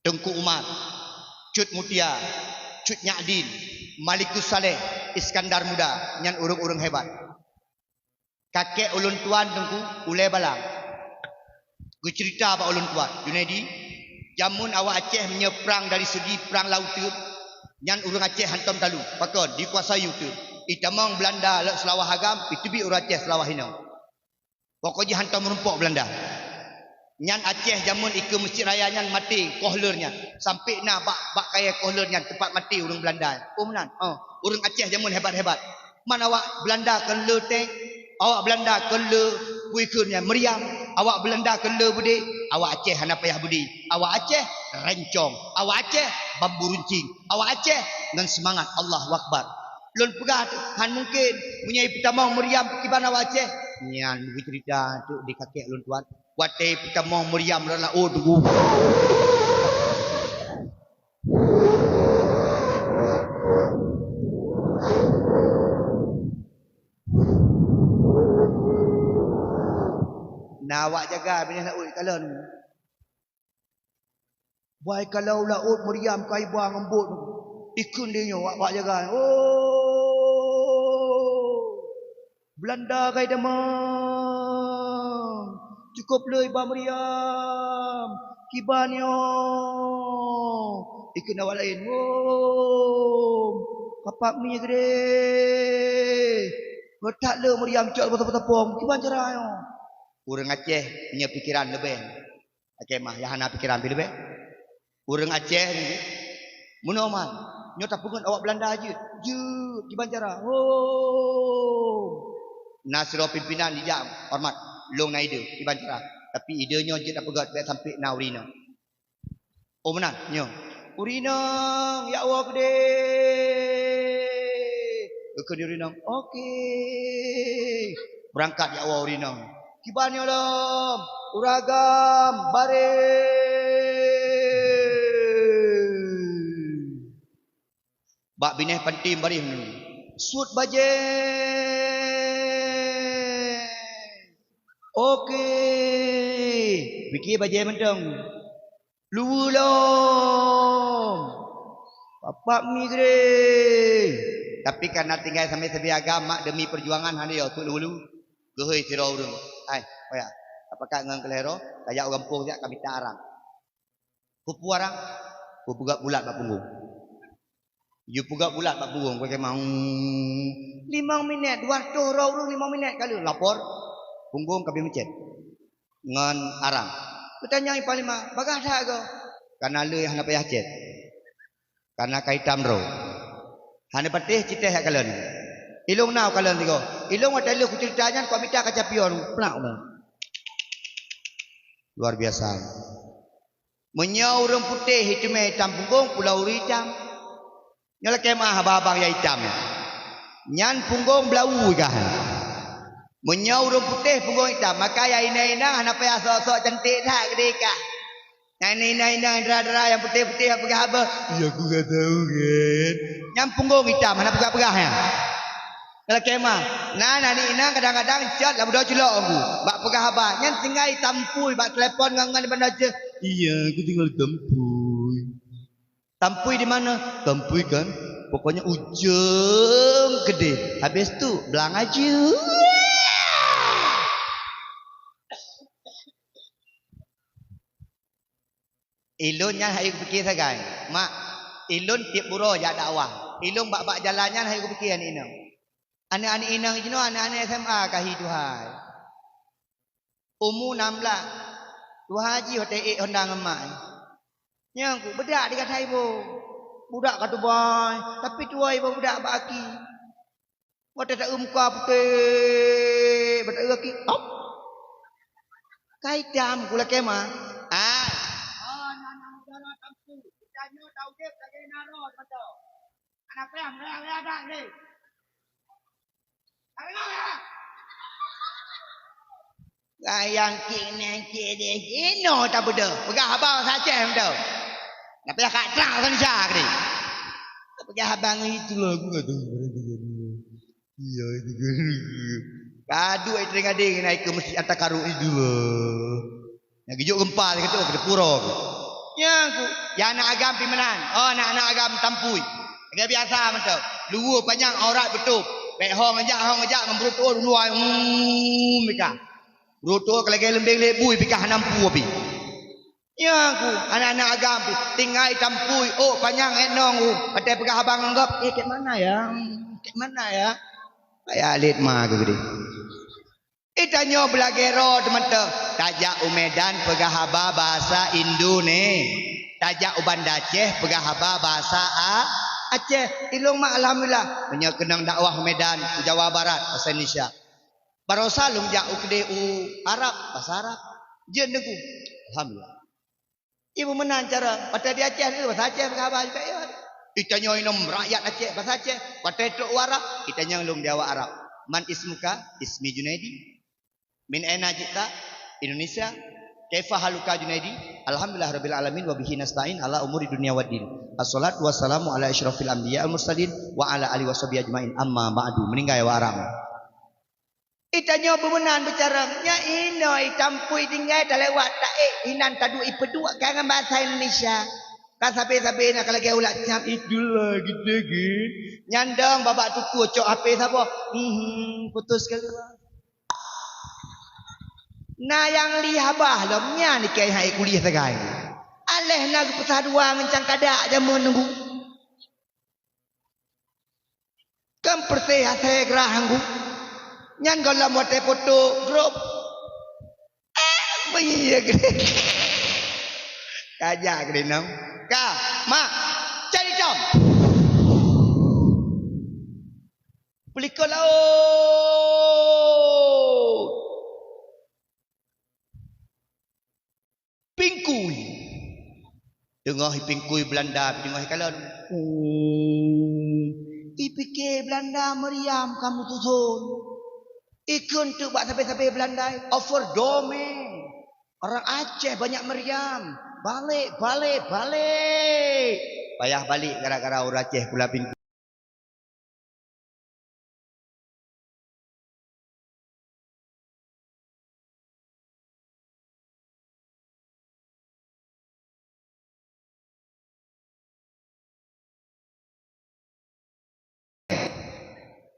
A: Tengku Umar, Cut Mutia, Cut Nyadin, Malikus Saleh, Iskandar Muda, nyan urung-urung hebat. Kakek ulun tuan tengku ulai balang. Gue cerita pak ulun tuan, Junaidi, jamun awak Aceh menyeberang dari segi perang laut tu, nyan urung Aceh hantam talu, pakon dikuasai tu. Itamang Belanda lek Selawah Agam, itu bi urang Aceh Selawah Hina. Pokoknya hantam merumpok Belanda. Nyan Aceh jamun ikut masjid raya nyan mati kohlernya. Sampai nak bak kaya kohlernya tempat mati urang Belanda. Menan. Urang Aceh jamun hebat-hebat. Man awak Belanda kan le tank, awak Belanda kan le puikunnya meriam, awak Belanda kan le budi, awak Aceh hana payah budi. Awak Aceh rencong, awak Aceh bambu runcing, awak Aceh dengan semangat Allahu Akbar. Lun pegah han mungkin punya pertama meriam kibana awak Aceh. Nyan cerita tu di kakek lun tuan. Watai pertama meriam lala tu. Nawak jaga bini laut kalau ni. Wai kalau laut meriam kai buang embut ikun dia awak jaga. Belanda kai demang. Cukup le iba meriam. Kibanyo. Ikun awak lain. Kapak mi gede. Bertak le meriam cak betul-betul kiban caranya. Urang Aceh punya pikiran lebih. Aceh mah yang hana pikiran lebih. Urang Aceh ni munoman nyota pungun awak Belanda aja. Je kiban cara. Nasro pimpinan dijam hormat long na ide kiban cara. Tapi idenya je tak pegat baik sampai na urina. Menan nyo. Urina ya Allah gede. Ke urina. Okey. Berangkat ya Allah urina. Kibanyo lam uragam bare. Bak bineh pentim barih ni. Sud baje. Okey. Fikir baje mentong. Luwulom. Bapak mi gede. Tapi karena tinggal sampai sebi agama demi perjuangan hanya tu dulu. Gehoi sira urang. Ai, oya. Apakah ngang kelero? Kayak orang kampung jak kami tak arang. Kupu arang. Kupu gak bulat bak punggung. You pugak bulat bak punggung pakai mau 5 minit 200 orang 5 minit kali lapor punggung kami mencet ngan arang. Bertanya ipal 5, bagah dah go. Karena le yang hana payah cet. Karena kaitam ro. Hana patih citeh hak kalen. Ilung nau kalen tigo. Ilung ada lu ceritanya kau minta kaca pion. Penak bang. Luar biasa. Menyau orang putih hitam punggung pulau hitam. Nyala kemah abang ya hitam. Nyan punggung belau kah. Menyau orang putih punggung hitam. Maka ya ina hana payah sok-sok cantik tak kedeka. Ina dera-dera yang putih-putih yang pegah-pegah. Ya aku tak tahu kan. Nyan punggung hitam hana pegah-pegahnya. Kalau kemah, nah ni ina kadang-kadang cat lah budak celok aku. Bak pegah abah, nyan tinggal tampui bak telefon ngan di bandar je. Iya, aku tinggal tampui. Tampui di mana? Tampui kan, pokoknya ujung gede. Habis tu belang aja. Ilun nyan hayu fikir sagai. Mak, ilun tiap buro ya dakwah. Ilun bak jalannya hayu fikir ni ina. Anak-anak inang jenuh anak-anak SMA kahi Tuhai. Umur 16. Tuhan haji hotel hondang emak. Yang ku bedak dekat haibo. Budak kata boy, tapi tuai ibu budak baki. Wata tak muka putih, bedak laki. Top. Kaitam kula kema. Nana udara tampu. Janyo tahu dia tak naro betul. Anak pem dah ni. Yang kini no tak betul. Pegah abang saja betul. Nak payah kat terang saja ni. Pegah abang itulah aku kata. Iya itu. Kadu itu dengan dia naik ke masjid Antakaruk itu lah. Yang gijuk gempa dia kata pada pura. Ya aku. Ya anak agam pimenan. Oh anak agam tampui. Agak biasa macam. Luar panjang aurat betul. Baik hong ajak memberutur luar. Mika. Berutur kalau lagi lembing lebui pikah nampu api. Ya aku. Anak-anak agam tinggal tampui. Oh panjang enong. Patai pegah abang anggap. Kat mana ya? Kat mana ya? Kayak alit mah aku gede. Itanya belagero teman-teman. Tajak Umedan pegah haba bahasa Indonesia. Tajak Uban Aceh pegah haba bahasa Aceh. Ilung mak alhamdulillah. Punya kenang dakwah Medan Jawa Barat bahasa Indonesia. Barosa lung jak ukde Arab bahasa Arab. Jen deku. Alhamdulillah. Ibu menang cara pada di Aceh ni bahasa Aceh pegah haba juga ya. Itanya inom rakyat Aceh bahasa Aceh. Pada tok Arab itanya lung Jawa Arab. Man ismuka? Ismi Junaidi. Min aina jita? Indonesia. Kaifa haluka Junaidi? Alhamdulillah rabbil alamin wa bihi nasta'in ala umuri dunya waddin. Assalatu wassalamu ala asyrafil anbiya al mursalin wa ala alihi washabihi ajmain. Amma ba'du. Meninggal wa aram. Itanya bemenan bicara nya ino itampui tinggal tak lewat tak inan tadu ipedua kan bahasa Indonesia. Kan sampai nak lagi ulat nyam itulah gitu gin. Nyandang babak tuku cok HP siapa? Putus keluar. Nah yang lihabah lemnya ni kai hai kuliah segai. Aleh nak pesah dua ngencang kadak je menunggu. Kam persih hasai gerah hanggu. Nyan golam wate foto grup. Iya gede. Kajak gede nang. Ka, mak, cari jam. Beli ke laut. Pingkui. Dengar pingkui Belanda, dengar kalau. Ipike Belanda meriam kamu susun. Ikun tu buat sampai Belanda. Over dome. Orang Aceh banyak meriam. Balik. Payah balik gara-gara orang Aceh pula pingkui.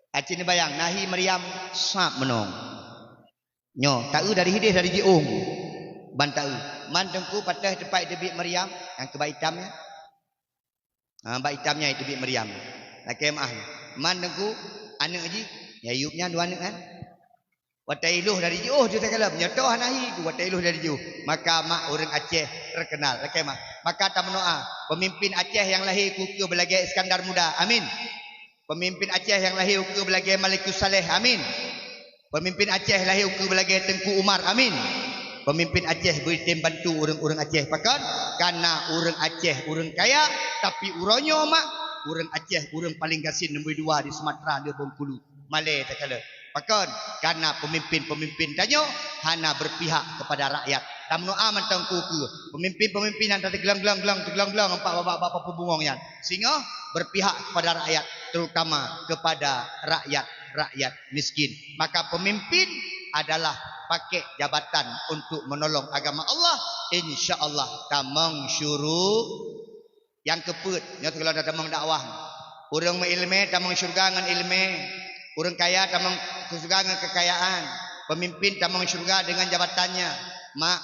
A: Aceh ni bayang nahi meriam sap menong. Nyo, tahu dari hidih dari jiung. Ban tahu. Man tengku patah tempat debit meriam yang kebak hitamnya. Bak hitamnya itu debit meriam. Laki maah. Man tengku anak haji, ya yupnya dua anak kan. Watai iluh dari jauh dia kata menyotoh nahi ku watai iluh dari jauh. Maka mak orang Aceh terkenal. Laki maah. Maka tak menoa pemimpin Aceh yang lahir kuku belagai Iskandar Muda. Amin. Pemimpin Aceh yang lahir ukur belagai Malikus Saleh. Amin. Pemimpin Aceh lahir ukur belagai Tengku Umar. Amin. Pemimpin Aceh beri tim bantu orang-orang Aceh. Pakan? Karena orang Aceh orang kaya. Tapi uronyo mak. Orang Aceh orang paling gasin nombor 2 di Sumatera di Bengkulu. Malay tak kala. Pakan? Karena pemimpin-pemimpin danyo hana berpihak kepada rakyat. Tamno aman tengku ke. Pemimpin-pemimpin yang tergelang-gelang empat bapak-bapak pembungong yang. Sehingga berpihak kepada rakyat, terutama kepada rakyat miskin. Maka pemimpin adalah pakai jabatan untuk menolong agama Allah. InsyaAllah tamang syuruh yang keput. Yang kalau ada tamang dakwah. Orang mengilmi tamang syurga dengan ilmu. Orang kaya tamang syurga dengan kekayaan. Pemimpin tamang syurga dengan jabatannya. Mak,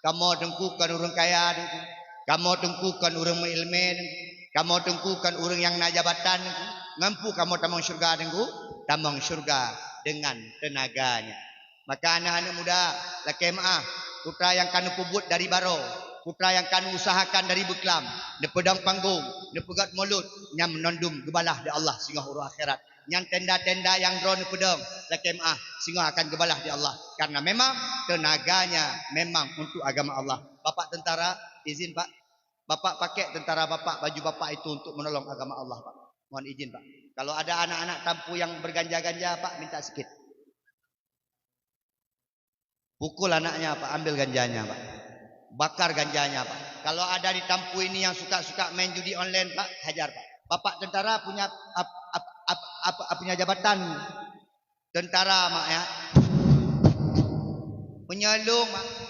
A: kamu tengkukan orang kaya. Kamu tengkukan orang mengilmi. Kamu tengkukan orang yang nak jabatan. Ngampu kamu tamang syurga dengku. Tamang syurga dengan tenaganya. Maka anak-anak muda, laki maaf. Putra yang kanu pubut dari baro. Putra yang kanu usahakan dari beklam. Di pedang panggung. Di pegat mulut. Yang menondum gebalah di Allah. Sehingga huruf akhirat. Yang tenda-tenda yang drone pedang. Laki maaf. Sehingga akan gebalah di Allah. Karena memang tenaganya memang untuk agama Allah. Bapak tentara, izin Pak. Bapak pakai tentara bapak, baju bapak itu untuk menolong agama Allah Pak. Mohon izin Pak. Kalau ada anak-anak tampu yang berganja-ganja Pak, minta sikit. Pukul anaknya Pak, ambil ganjanya Pak. Bakar ganjanya Pak. Kalau ada di tampu ini yang suka-suka main judi online Pak, hajar Pak. Bapak tentara punya punya jabatan tentara Mak ya. Penyelung Mak.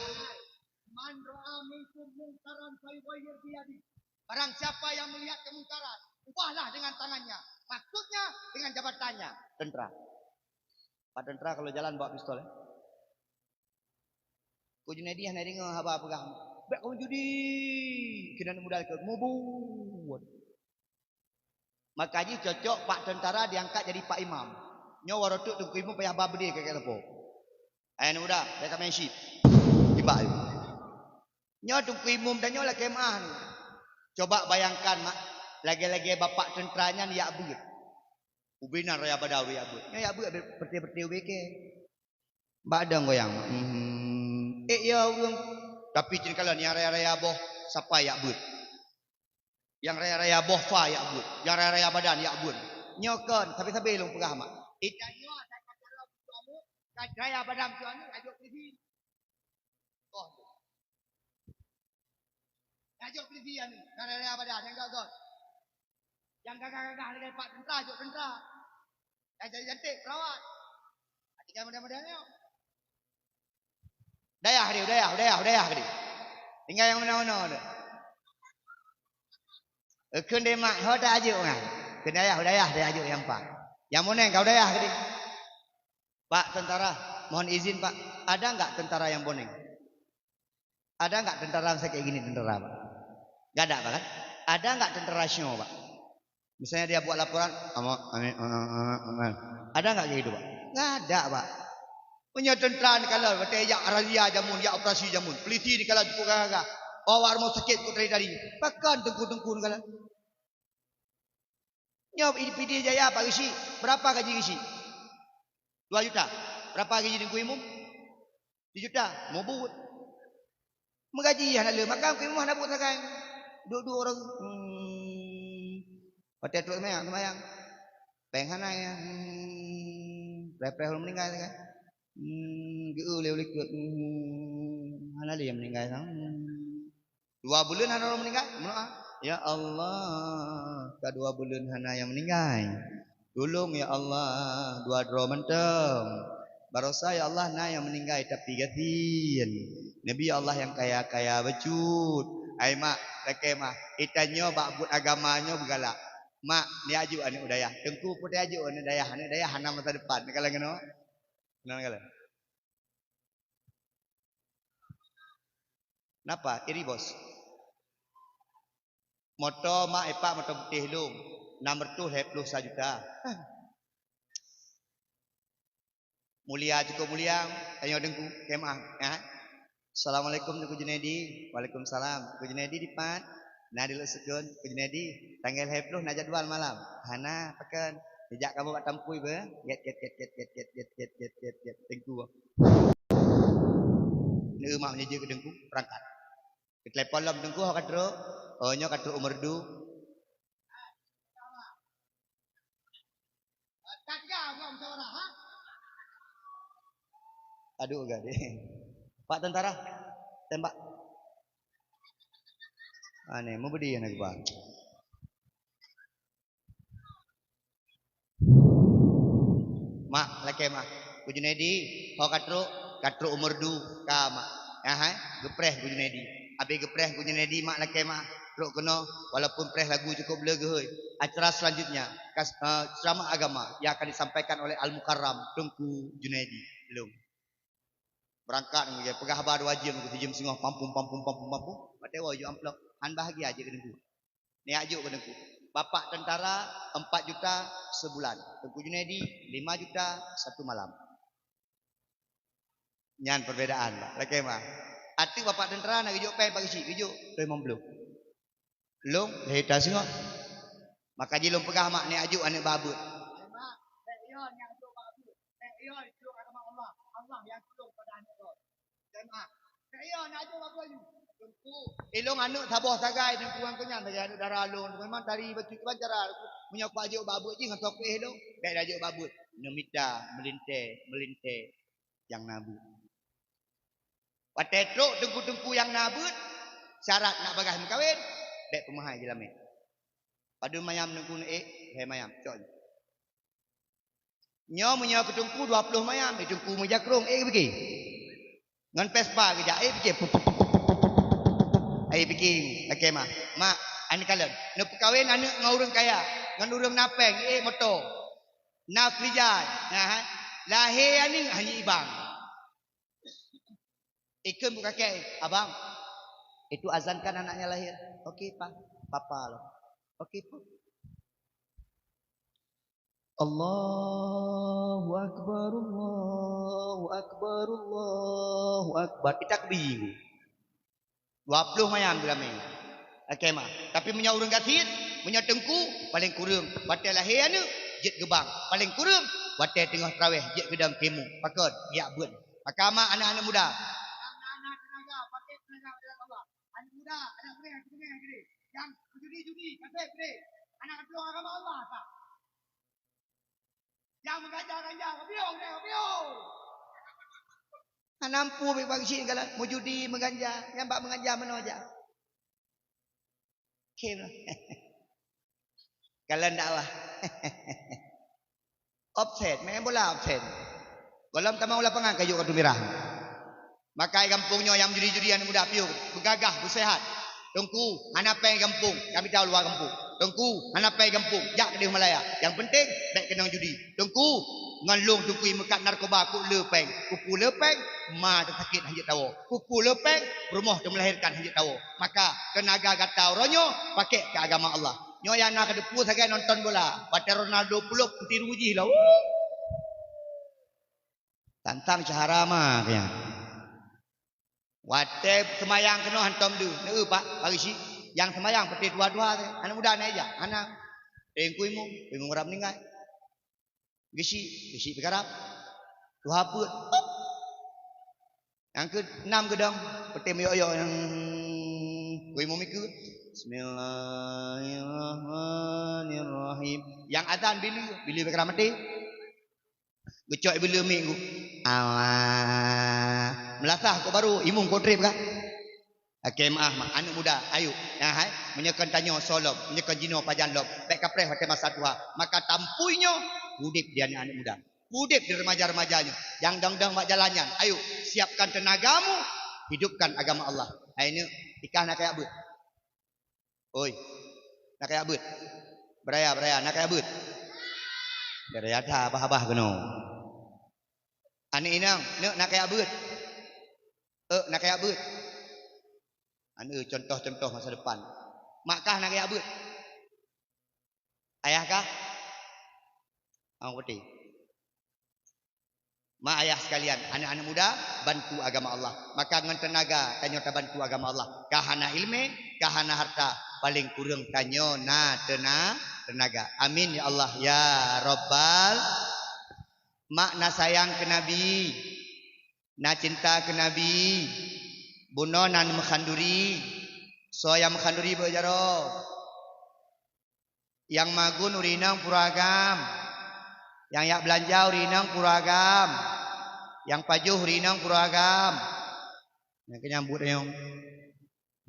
A: Barang siapa yang melihat kemungkaran, ubahlah dengan tangannya. Maksudnya dengan jabatannya. Tentara. Pak tentara kalau jalan bawa pistol. Kau Junaidi hanya dengar apa pegang. Baik kau judi. Kena modal ke mubun. Makanya cocok Pak tentara diangkat jadi Pak Imam. Nyo warotuk tu imam payah babdi ke lepo. Ayo muda, mereka main ship. Tiba. Nyo tu imam dan nyo lah kemah ni. Coba bayangkan mak, lagi-lagi bapak tenteranya ni ya abud. Ubinan raya badawi ya abud. Nyo ya abud berti-berti ubeke. Badang goyang. Ya urang. Tapi cin kalau ni raya-raya boh siapa ya abud. Yang raya-raya boh fa ya abud. Yang raya-raya badan ya abud. Nyo kan tapi long pegah mak. Ikan nyo tak kalau kamu raya badan tu anu ajuk pergi. Oh. Ajuk pergi anu, raya badan yang gagah. Yang gagah-gagah dengan Pak tentera ajuk tentera. Yang cantik perawat. Atikan mudah-mudahan ni. Dayah dia. Tinggal yang mana-mana tu. Kun dia mak ho dah ajuk kan. Kun dayah dia ajuk yang pak. Yang mana kau dayah ke dia? Pak tentara, mohon izin Pak. Ada enggak tentara yang boneng? Ada enggak tentara yang kayak gini tentara Pak? Enggak ada Pak kan? Ada enggak tentara syo Pak? Misalnya dia buat laporan, ada enggak kayak gitu Pak? Enggak ada Pak. Punya tentera ni kalau kata ya razia jamun, ya operasi jamun. Peliti ni kalau cukup gagah. Awak mau sakit kau dari. Pakan tengku-tengku ni kalau. Nyop PD Jaya Pak Gishi. Berapa gaji Gishi? 2 juta. Berapa gaji dengku imum? 2 juta. Mau buat. Menggaji anak le. Makan ku imum nak buat sakai. Dua orang. Hotel tu semayang. Penghana ya. Berapa orang meninggal kan? Lewat hana dia meninggal kan? 2 bulan hana orang meninggal? Ya Allah, ke 2 bulan hana yang meninggal. Tolong ya Allah, 2 dro mentem. Barosa ya Allah na yang meninggal tapi gatin. Nabi Allah yang kaya-kaya becut. Ai mak, leke mak, itanyo bak but agamanya bergalak. Mak, ni aju ane udayah. Tengku pun dia aju ane dayah hana masa depan. Kalau ngono. Kenapa? Napa? Iri bos. Motor mak epak motor putih lu. Nomor tu 21 juta. Mulia cukup mulia. Ayo dengku kemah. Assalamualaikum Tuku Junaidi. Waalaikumsalam. Tuku Junaidi dipat. Nah dulu sekun. Tuku Junaidi. Tanggal 20 nak jadwal malam. Hana pakan. Sejak kamu buat tampui ber. Get. Tengku. Ni mak menjaga ke dengku. Perangkat. Ke telepon lah dengku. Hak katro. Oh nyo katro umur du. Aduh gak deh. Pak tentara. Tembak. Aneh. Mau berdiri anak bang. Mak, laki mak. Ku Junaidi, ho katro umur du ka mak. Gepreh ku Junaidi. Abi gepreh ku Junaidi mak laki mak. Rok kena walaupun preh lagu cukup lega heuy. Acara selanjutnya ceramah agama yang akan disampaikan oleh Al Mukarram Tengku Junaidi. Belum. Berangkat ngi pegah bar wajib ku jam sengah pampung. Patewa ju amplop. Han bahagia aja ke dengku. Ni ajuk ke dengku. Bapak tentara 4 juta sebulan. Tengku Junaidi 5 juta 1 malam. Nyan perbedaan Pak. Laki mah. Arti bapak tentara nak ijuk pen bagi si ijuk tu memang belum. Belum heta singok. Maka jilum pegah mak ni ajuk anak babut. Mak, yon yang tu babut. Yon tolong agama Allah. Allah yang tolong pada anak kau. Jemaah. Yon ajuk babut you. Tengku elong anu sabah sagai tengku ang kenyan sagai anu darah alun memang dari batu kebancara punya pak ajuk babut je ngatok pe elong dak ajuk babut nemita melinte yang nabut patetrok tengku-tengku yang nabut syarat nak bagah kawin dak pemahai je lame padu mayam tengku he mayam cok nyo menyo ketengku 20 mayam tengku mejakrong pergi ngan pespa kejak pergi Ai fikir. Okey mak. Mak, ane kalen. Nu perkahwin ane dengan orang kaya, dengan orang napeng, motor. Na kerja. Nah, lahir ane hanya ibang. Ikut buka kakek, abang. Itu azankan anaknya lahir. Okey, Pak. Papa lah. Okey, Pak. Allahu Akbar, Allahu Akbar, Allahu Akbar. Kita kebingung. 20 mayam dalam ini. Okey, Mak. Tapi punya orang gatit, punya tengku, paling kurang. Batal lahir ane, jet gebang. Paling kurang, batal tengah terawih, jet gedang kemu. Pakot, ya bun. Maka mak anak-anak muda. Anak-anak tenaga, pakai tenaga dalam Allah. Anak muda, anak gede. Yang judi, gede. Anak peluang agama Allah. Tak? Yang mengajak-ajak, kebiung. Nampu bagi sini kalau mau judi menganja, yang bak menganja mana aja. Okey lah. Kalau ndak lah. Offset, main bola offset. Kalau tamang lapangan kayu kartu merah. Maka kampungnya yang judi-judian muda piu, bergagah, bersehat. Tungku, anak pai kampung, kami tahu luar kampung. Tungku, anak pai kampung, jak ke Malaya. Yang penting baik kena judi. Tungku, ngalung tungku mekat narkoba ku lepeng. Kupu lepeng, ma sakit hanya tahu. Kupu lepeng, rumah tu melahirkan hanya tahu. Maka tenaga gatau ronyo pakai ke agama Allah. Nyo yang nak depu sagai nonton bola. Baca Ronaldo peluk putih ruji lah. Tantang cahara mah kaya. Wate semayang kena hantam du. Ne pak bagi si yang semayang peti dua-dua tu. Anak muda ni aja. Anak tengkuimu, imu orang meninggal. Gisi bergarap. Tu haput. Yang ke-6 gedang peti meyo-yo yang kuimu mikir. Bismillahirrahmanirrahim. Yang azan bila bergarap mati. Gecok bila minggu. Allah. Melasah kau baru imung kau trip kan? Okey maaf mak anak muda ayo. Nah hai menyekan tanya solom, menyekan jino pajan lom. Baik kapreh pakai masa tua. Maka tampuinya udip dia anak muda. Udip di remaja-remajanya. Yang dang-dang mak jalannya. Ayo siapkan tenagamu, hidupkan agama Allah. Nah ini ikah nak kayak but. Oi. Nak kayak but. Beraya nak kayak but. Beraya dah bah-bah keno. Anak inang, nak kayak but. Nak kayak but. Anu contoh-contoh masa depan. Makkah nak kayak but. Ayahkah? Ang putih. Mak ayah sekalian, anak-anak muda bantu agama Allah. Maka dengan tenaga tanya bantu agama Allah. Kahana ilmu, kahana harta, paling kurang tanya tenaga. Amin ya Allah ya Rabbal. Mak na sayang ke Nabi, na cinta ke Nabi, buno nan mekhanduri, so yang mekhanduri berjaro, yang magun urinang puragam, yang yak belanja urinang puragam, yang pajuh urinang puragam, yang kenyambut yang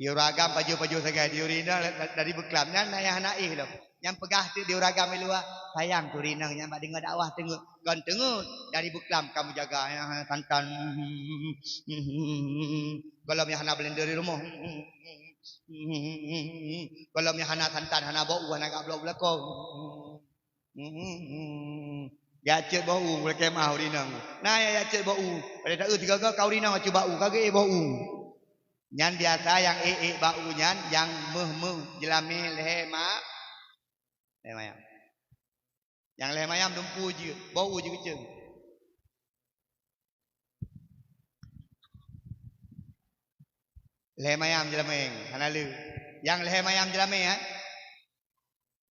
A: diuragam pajuh sagai diurinang dari beklamnya na yang naik loh. Yang pegah tu diuragam luar sayang tu rinang yang bak dengar dakwah tengok ganteng dari buklam kamu jaga yang tantan kalau mi hana blender di rumah kalau mi hana tantan hana bau hana gak blok belako ya cek bau boleh kemah rinang nah ya cek bau pada tak tiga kau rinang acu bau kagak bau nyan biasa yang bau nyan yang meh jelami lehe mak lehe mayam. Yang lehe mayam dumpu je, bau je keceng. Lehe mayam jelameng, hanalu. Yang lehe mayam jelameng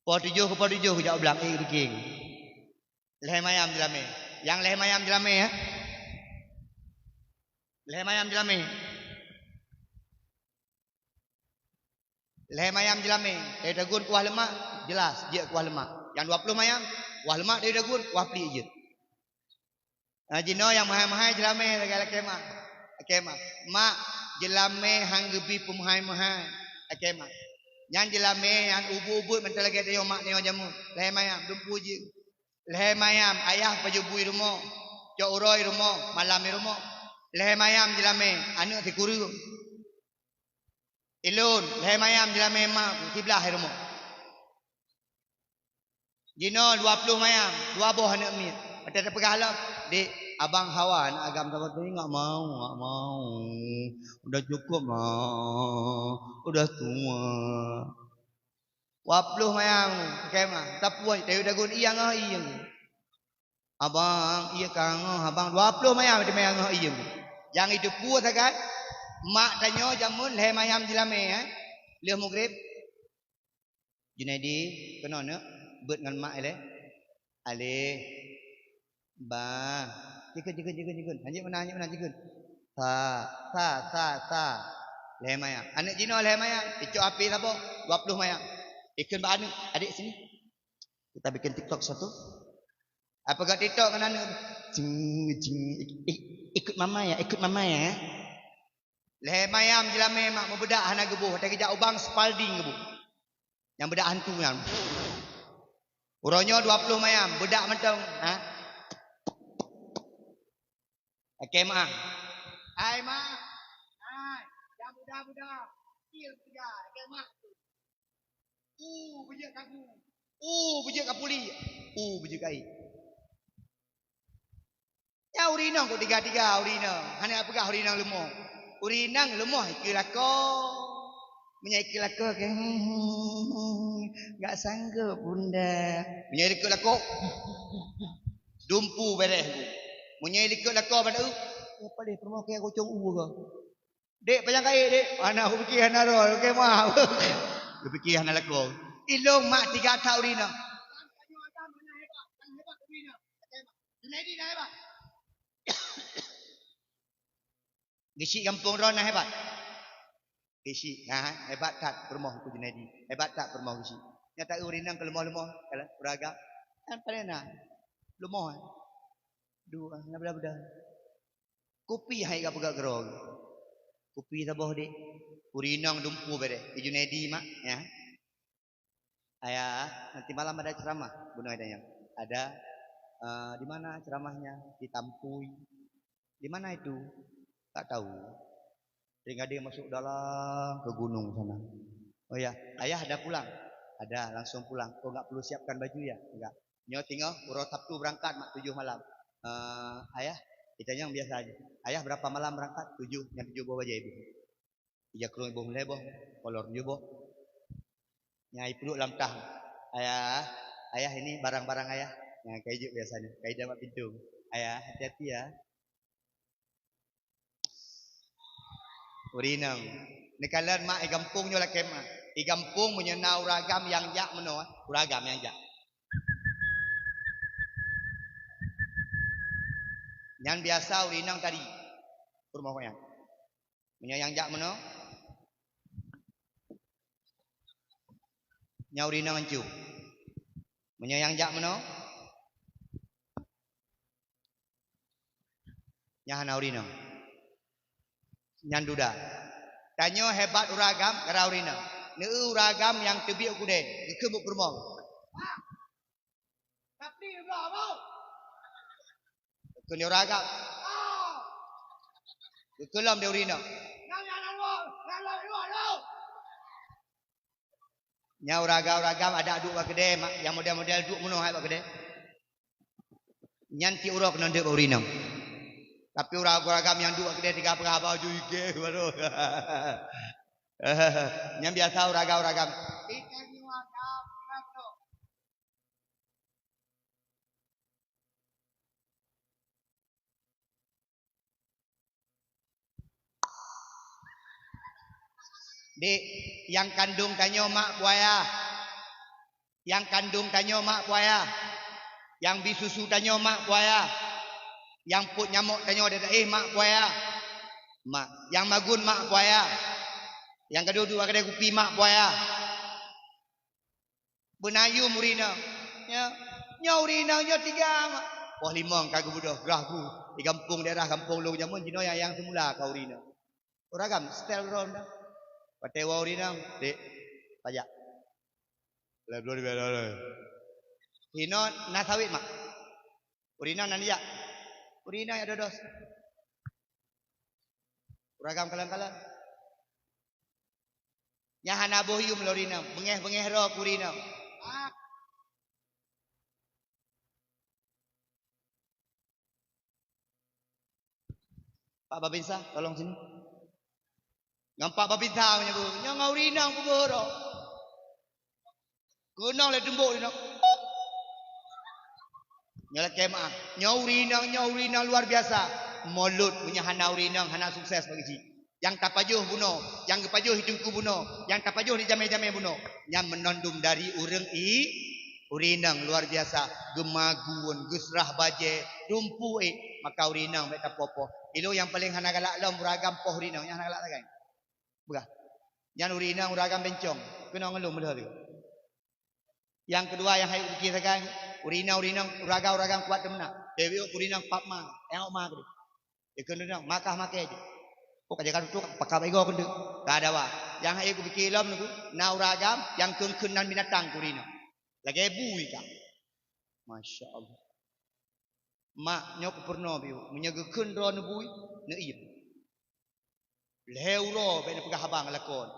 A: Po 7 ke Po 7 ku jauh belang biking. Lehe mayam jelameng. Yang lehe mayam jelameng Lehe mayam jelameng. Lehe mayam jelameng. Dari dagun kuah lemak, jelas dia kuah lemak. Yang 20 mayam, kuah lemak dari dagun, kuah peli je. Jino yang mahal-mahal jelameng lagi mak. Mak, mak jelameng hang gebi pemahal-mahal. Mak. Yang jelameng yang ubu-ubu mental lagi dia mak ni jamu. Lehe mayam dumpu je. Lehe mayam ayah paju bui rumah. Cok uroi rumah, malam di rumah. Lehe mayam jelameng anu ti kuru. Ilun, leher mayam jalan memang kiblah rumah. Jino 20 mayam, 2 buah anak mi. Ada pegalah, Dek, abang Hawa nak agam sama tu enggak mau. Udah cukup lah. Udah tua. 20 mayam, kemah. Tapuai, teu dagun iyang iyang. Abang, iya kang, abang 20 mayam di mayang iyang. Yang itu puas kan? Mak tanya jamun leher mayam jelame Leh maghrib. Junaidi kena nak bet dengan mak ele. Ale ba. Jikun. Hanya mana jikun. Ta. Leher mayam. Anak Cina leher mayam. Icuk api sabo 20 mayam. Ikun ba anu adik sini. Kita bikin TikTok satu. Apa gak TikTok kan anu? Ikut mama ya. Leher mayam jelame mak membedak hana gebuh. Tak kejak ubang Spalding gebuh. Yang bedak hantu yang. Uronyo 20 mayam, bedak macam Okey mak. Hai mak. Hai, yang budak-budak. Kil budak, okey mak. Bejek kagu. Bejek kapuli. Bejek kai. Ya urinang kok tiga urinang. Hanya apa kah urinang lemah? Urinang lemah ikilako. Menyaikilako ke. Enggak sanggup bunda. Menyaikilako. Dumpu beres aku. Menyaikilako pada apa deh permo ke aku cung ke. Dek panjang kai dek. Anak aku fikir hana rol ke mah. Aku fikir hana lako. Ilong mak 3 tahun urinang. Hebat urinang. Junaidi dah hebat. Gisi kampung Rona hebat. Gisi, hebat tak permoh ku Junaidi. Hebat tak permoh gisi. Nyata urinang ke lemah-lemah kalau beragam. Kan palena. Lemah. Dua, budak-budak. Kopi hai ka pegak gerog. Kopi taboh dik. Urinang dumpu bere. Di Junaidi mak, ya. Ayah, nanti malam ada ceramah, Bunuh yang. Ada di mana ceramahnya? Di Tampui. Di mana itu? Tak tahu. Sehingga dia masuk dalam ke gunung sana. Oh ya, ayah ada pulang. Ada langsung pulang. Oh enggak perlu siapkan baju ya? Enggak. Nyo tinggal urut Sabtu berangkat mak 7 malam. Ayah, kita yang biasa aja. Ayah berapa malam berangkat? 7. Yang 7 bawa baju ibu. 3 kerung ibu mulai boh. Kolor ibu. Nyai peluk dalam tah. Ayah ini barang-barang ayah. Yang kayu biasanya. Kayu dalam pintu. Ayah, hati-hati ya. Urinang. Nekalan mak igampung nyo lah kemah. Igampung menyenau ragam yang jak meno. Ragam yang jak. Yang biasa urinang tadi. Rumah koyang. Yang jak meno. Nya urinang ancu. Yang jak meno. Nya hana urinang. Nyan duda. Tanyo hebat uragam kara urina. Neu uragam yang tebiak kude. Dikebuk permong. Tapi berapa? Kene uragam. Kelam dia urina. Nya uragam ada aduk ba gede yang model-model duk meno hai ba gede. Nyan ti urok nang de urina. Tapi uragam yang dua gede 3 pegah baju ike baru. Yang biasa uragam. Dek, yang kandung tanyo mak buaya. Yang kandung tanyo mak buaya. Yang bisusu tanyo mak buaya. Yang put nyamuk tanyo ada mak buaya. Mak, yang magun mak buaya. Yang kedua-dua kedai kopi mak buaya. Benayu murina. Ya, nyaurina nya 3 mak. Wah 5 kagu budah gerahku. Di kampung daerah kampung lu jamun jino yang semula kau urina. Uragam style ronda. Patewa urina, dek. Pajak. Lebih dulu. Hino nasawit mak. Urina nandia. Urina ya dodos. Uragam kalang-kalang. Nya hana bohyum lorina, bengeh-bengeh ro kurina. Pak Babinsa, tolong sini. Ngampak Babinsa punya bu. Nya ngaurina ku boro. Kunang le dembok ni nak. Nyala kemah. Nyaurina luar biasa. Mulut punya hana urinang, hana sukses bagi si. Yang tapajuh bunuh, yang kepajuh hidungku bunuh, yang tapajuh di jame-jame bunuh. Yang menondum dari urang urinang luar biasa. Gemaguan, gusrah baje, dumpu maka urinang beta popo. Ilo yang paling hana galak lam uragam poh urinang, yang hana galak lagai. Bukan. Yang urinang uragam bencong. Kena ngelum belah tu. Yang kedua yang hai ukir sakan, urinang uragam kuat temna. Dewi urinang papma, tengok mak dia. Dia kena makah makai je. Kok kerja duduk pakai ego kena. Tak ada wa. Yang hai ku fikir lam tu, na uragam yang kenan binatang urinang. Lagi bui kah. Masya Allah. Mak nyok pernah biu, menyegekeun ro nu bui, nu iep. Leuro be pegah abang lakon.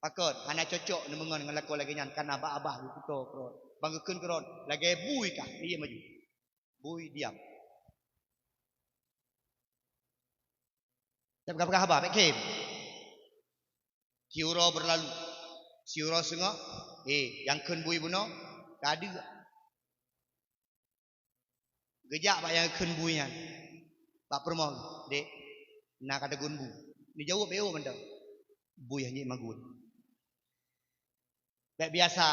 A: Pakot hana cocok nu mengon dengan lakon lagi nyan kan abah-abah gitu kron. Banggekeun kron, lagi bui kah, dia maju. Bui diam. Tapi pegah abah be kem. Kiuro berlalu. Siuro sengok, yang keun bui buno, tak ada. Gejak pak yang keun buian. Pak permoh, dek, nak ada gunbu. Ni jauh beo benda. Bui hanya magun. Baik biasa.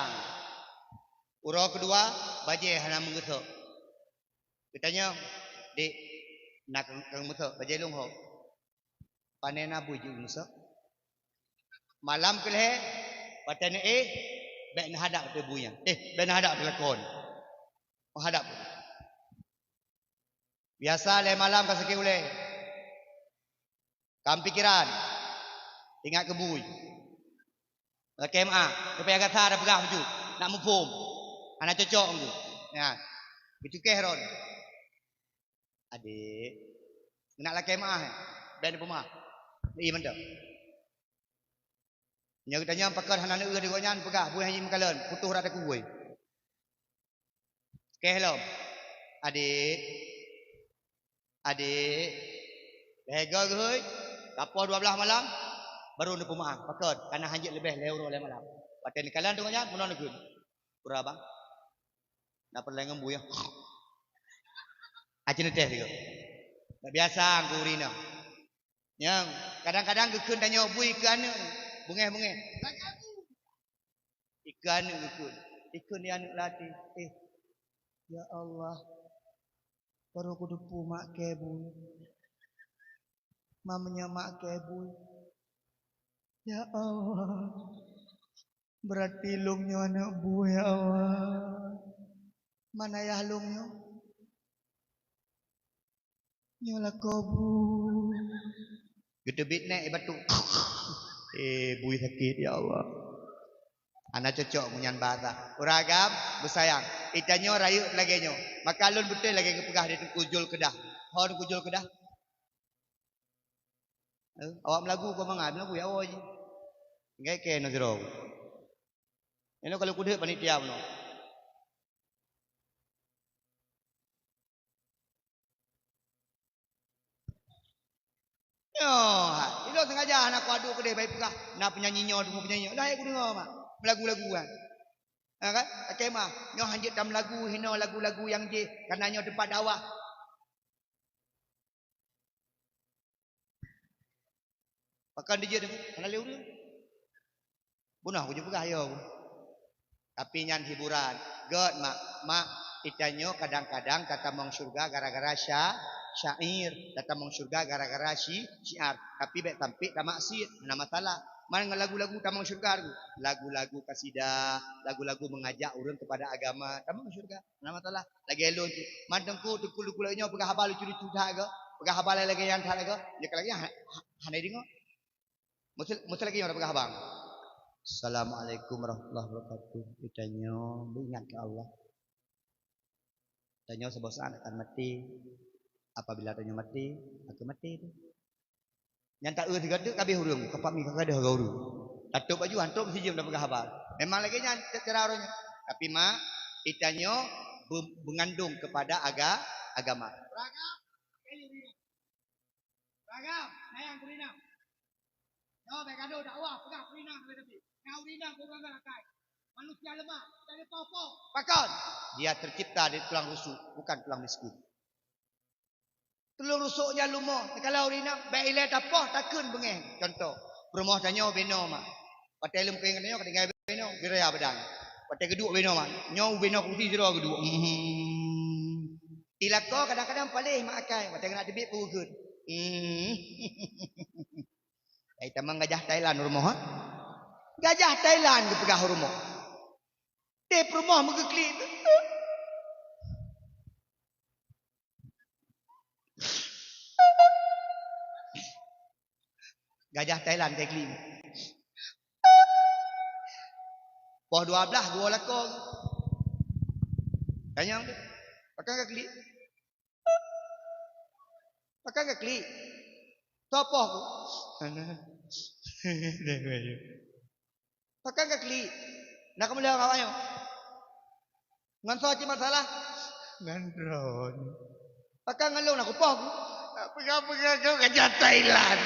A: Uro kedua, baje hana mengetok. Katanya, dek, nak kang metok, baje long ho. Panena bui je musa. Malam keleh, patane baik nak hadap tu buian. Baik nak hadap tu lakon. Oh hadap. Biasa le malam ka sakit ule. Kam pikiran. Ingat ke bui. KMA, supaya kata ada pegah baju, nak mempum. Anak cocok aku. Ya. Bicukeh ron. Adik. Nak lah KMA. Ben pemah. Ni mendap. Nya kitanya pakar hana neueuh di gonyan pegah bui hanya makalan, putuh rada kuwe. Kehlom. Adik. Adik. Lega ke heuy? Kapo 12 malam baru nak pemaah. Pakot kana hanjit lebih euro le malam. Paten kalian dengonya punon negun. Pura bang. Nak perlu ngembu ya. Acin teh juga. Tak biasa angku urina. Yang kadang-kadang gekeun tanya bui ikan bungeh-bungeh. Ikan gekeun. Ikan dia anak latih. Ya Allah. Baru aku depu mak kebu. Mamanya mak kebu. Ya Allah. Berarti lungnya anak bu ya Allah. Mana ya lungnya? Nyala kobu. Gede bitne batu. Bui sakit ya Allah. Anak cocok munyan bahasa. Uragam bersayang. Itanyo rayu lagi nyo. Maka lun betul lagi kepegah di kujul kedah. Hon kujul kedah. Awak melagu kau mangap melagu ya awak je. Ngai ke no zero. Ini kalau kuda panitia no. Yo, itu sengaja anak kuadu kedai baik pegah. Nak penyanyinya semua penyanyi. Dah aku dengar mak. Melagu-laguan. Kan? Okey mah. Nyo hanjit dalam lagu hino lagu-lagu yang je karena nyo tempat dakwah. Pakan dia tu, kenal dia dulu. Bunah aku juga ayo. Tapi nyan hiburan. God mak itanyo kadang-kadang kata mong surga gara-gara syair, kata mong surga gara-gara syiar. Tapi baik tampik tak maksiat, mana masalah. Mana lagu-lagu tamang surga tu. Lagu-lagu kasidah, lagu-lagu mengajak orang kepada agama, tamang surga. Mana masalah. Lagi elok tu. Mandengku tukul-tukulnya pegah habal lucu-lucu dah ke. Pegah habal lagi yang tak ke. Dia lagi hanai dengar. Mesti lagi orang pegah habang. Assalamualaikum warahmatullahi wabarakatuh. Ditanya ingat ke Allah. Tanya sebuah saat akan mati. Apabila tanya mati, aku mati tu. Yang tak tiga tu kabeh hurung, kepak mi kakak dah hurung. Tatuk baju hantuk mesti jam dah pegang habar. Memang lagi nya cara orangnya. Tapi mak itanyo mengandung kepada agama. Ragam, ragam, sayang kurina. No, begado dakwah pegang kurina tapi. Kau kurina bukan balakai. Manusia lemah, tak ada apa-apa. Pakon. Dia tercipta dari tulang rusuk, bukan tulang miskin. Tulang rusuknya lumoh. Kalau urina, baiklah apa takun bengeng. Contoh, rumah tanya beno mak. Pakai lem kering tanya ketinggal beno, gerak bedang. Pakai kedua beno mak. Nyau beno putih jero kedua. Ilako kadang-kadang paling mak akai. Pakai kena debit pukul. Ai tamang gajah Thailand rumah. Gajah Thailand ke pegah rumah. Tep rumah megekli. Gajah Thailand kayak kli. Poh 12 gua lakon. Tanya dia. Pakai ke kli. Pakai ke kli. Sopo aku? Pakai ke kli. Nak kamu lihat kawanyo. Ngan so masalah. Ngandron. Pakai ngalung aku poh aku. Pegang-pegang kau gajah Thailand.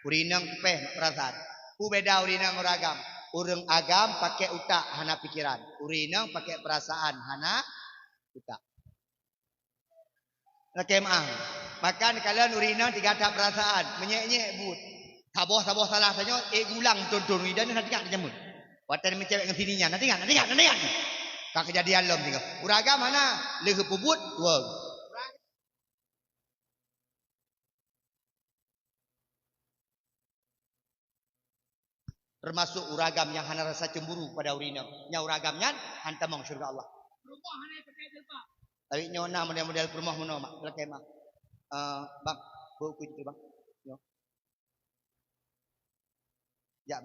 A: Urinang peh perasaan. Ku beda urinang uragam. Urang agam pakai utak hana pikiran. Urinang pakai perasaan hana utak. Nakemang. Makan kalian urinang tiga tak perasaan. Menyek-nyek but. Saboh salah saja. Gulang tonton dan nanti tak jamun. Watan mencewek dengan sininya. Nanti kan. Kak kejadian lom tinggal. Uragam mana? Leher pubut. Wong. Termasuk uragam yang hana rasa cemburu pada urinam. Nya uragamnya hantamong syurga Allah. Rumah hana pakai jilbab. Tapi nyona model-model rumah mono mak. Lek mak. Bang, buku itu bang. Yo. Ya.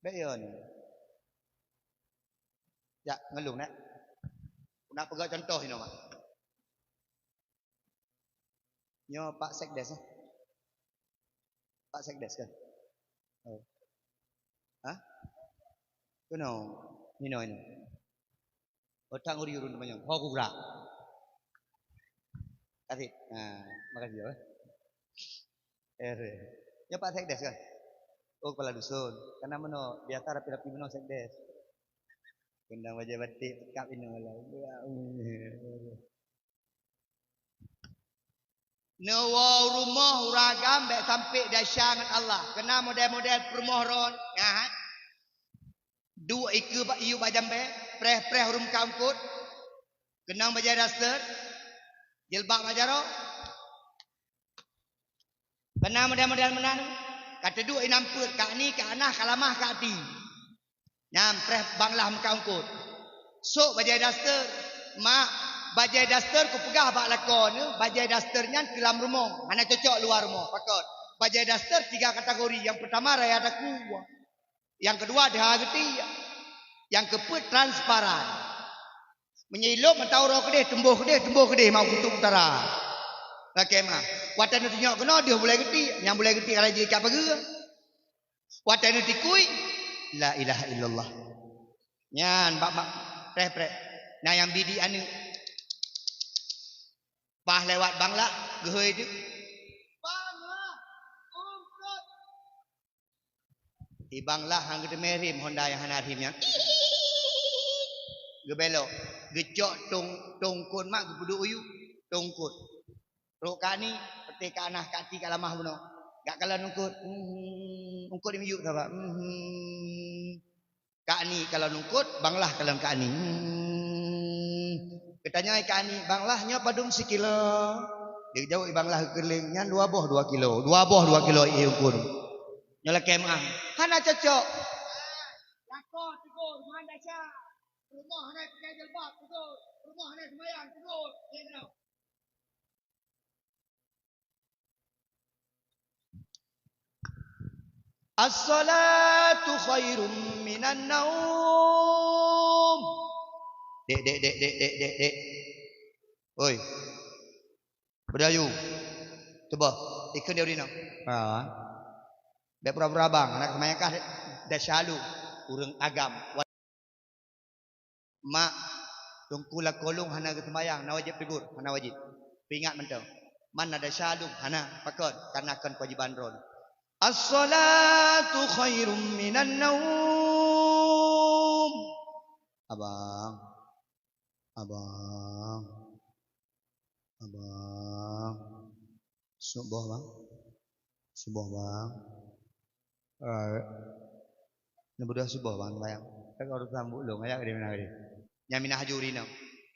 A: Beyon. Ya, ngelung nak. Nak pegang contoh ini mak. Nyo Pak Sekdes. Pak Sekdes kan. Oh. Hah? Kuno. Ini. Otak uri urun banyak. Ho kubra. Kasih. Nah, makasih ya. Ya Pak Sekdes kan. Oh kepala dusun. Karena meno biasa rapi-rapi meno Sekdes. Kendang wajah batik tekap ini malah. Nawa rumah uragam baik sampai dasyangan Allah. Kena model-model perumah ron. Ya. Dua iku iu bajam be, preh rum kaungkut. Kenang baja daster. Jilbab majaro. Kena model-model menan. Kata dua inamput kak ni kak anah kalamah kak ti. Nyam preh banglah kaungkut. Sok baja daster mak bajai daster ku pegah bak lakon ni, bajai dasternya ke dalam rumah, mana cocok luar rumah. Pakot. Bajai daster tiga kategori. Yang pertama raya ada kuah. Yang kedua dia geti. Yang keempat transparan. Menyilop mentau roh kedih, tembuh kedih mau kutuk utara. Okey mah. Watan tu tengok kena dia boleh geti, yang boleh geti kalau jadi kat pagi. Watan tu tikui la ilaha illallah. Nyan bak preh. Nah yang bidi anu Pah lewat bangla, gehoi tu. Bangla, ungkut. Di bangla hang kita merim Honda yang hanarim yang. Gebelok, gecok tongkun mak gebudu uyu, tongkut. Rok kani, peti kanah kati kalamah buno. Gak kala nungkut. Ungkut di miyuk apa? Kani kalau nungkut, banglah kalau kani. Ketanya ikan ni banglahnya padum sekilo. Dia jauh banglah kelingnya 2 boh 2 kilo. 2 boh 2 kilo ukur. Nyala kemah. Hana cocok. Lako tegur man dasya. Rumah hana pakai jilbab tegur. Rumah hana sembahyang tegur. As-salatu khairum minan naum. Dek. Oi. Berdayu. Coba ikan dia urina. Dek pura-pura bang, anak kemayakah dah syalu urang agam. Mak tungkula kolong hana ke sembayang, na wajib tegur, hana wajib. Ingat mentau. Mana ada syalu hana pakot karena akan kewajiban ron. As-salatu khairum minan naum. Abang. Abang. Abang. Subuh bang. Subuh bang. Ni budak subuh bang bayang. Tak harus sambut long ayak dia mana dia. Yang minah hajuri no.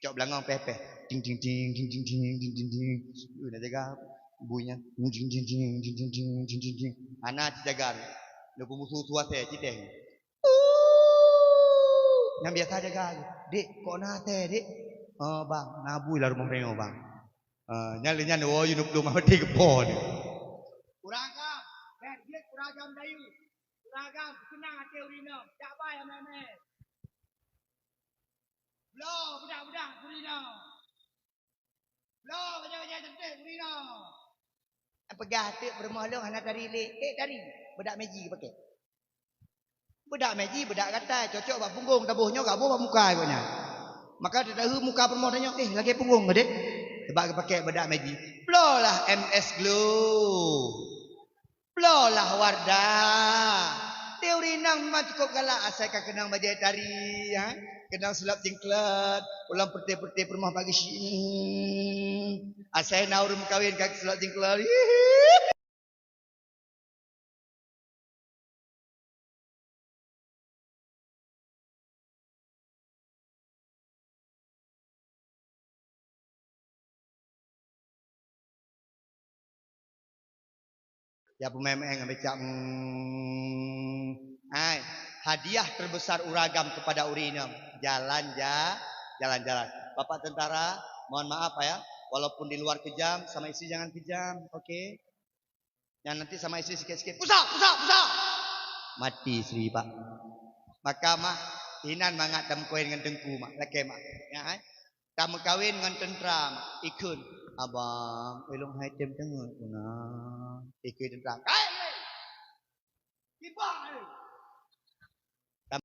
A: Cok belangong pepeh. Ting ting ting ting ting ting ting ting ting. Nak jaga bunyinya. Ting ting ting ting ting ting ting ting ting ting. Anak jaga. Lu musuh tua saya citeng. Yang biasa jaga. Dek, kok nate dek? Oh bang, nabui lah rumah mereka bang. Nyalinya no, you belum mati ke pon. Kuragam, dia kuragam dayu. Kuragam, senang hati urino. Tak payah memes. Blow, budak-budak urino. Blow, baca-baca cantik urino. Pegah tu bermolong anak dari le, dari budak meji pakai. Budak meji, budak kata, cocok bak punggung, tabuhnya gabuh bak muka ikutnya. Maka dia tahu muka permoh tanya, lagi punggung ke dek? Sebab pakai bedak meji. Blow lah MS Glow. Blow lah Wardah. Teori nang memang cukup galak. Asalkan kenang bajai tari. Ha? Kenang sulap jingklat. Ulang peti-peti permah pagi syi. Asal naurum kawin kaki sulap jingklat. Ya pememeng becak. Hadiah terbesar uragam kepada urinem. Jalan-jalan. Bapak tentara, mohon maaf ya. Walaupun di luar kejam, sama istri jangan kejam, oke? Yang nanti sama istri sikit-sikit. Pusat. Mati istri pak. Maka mak, hinan mangat tam kawin dengan dengku mak. Laki mak. Ya, tam kawin dengan tentera mak. Ikun. Abang, elong hai tem tengok. Ikun tentera. Hai! Kibang!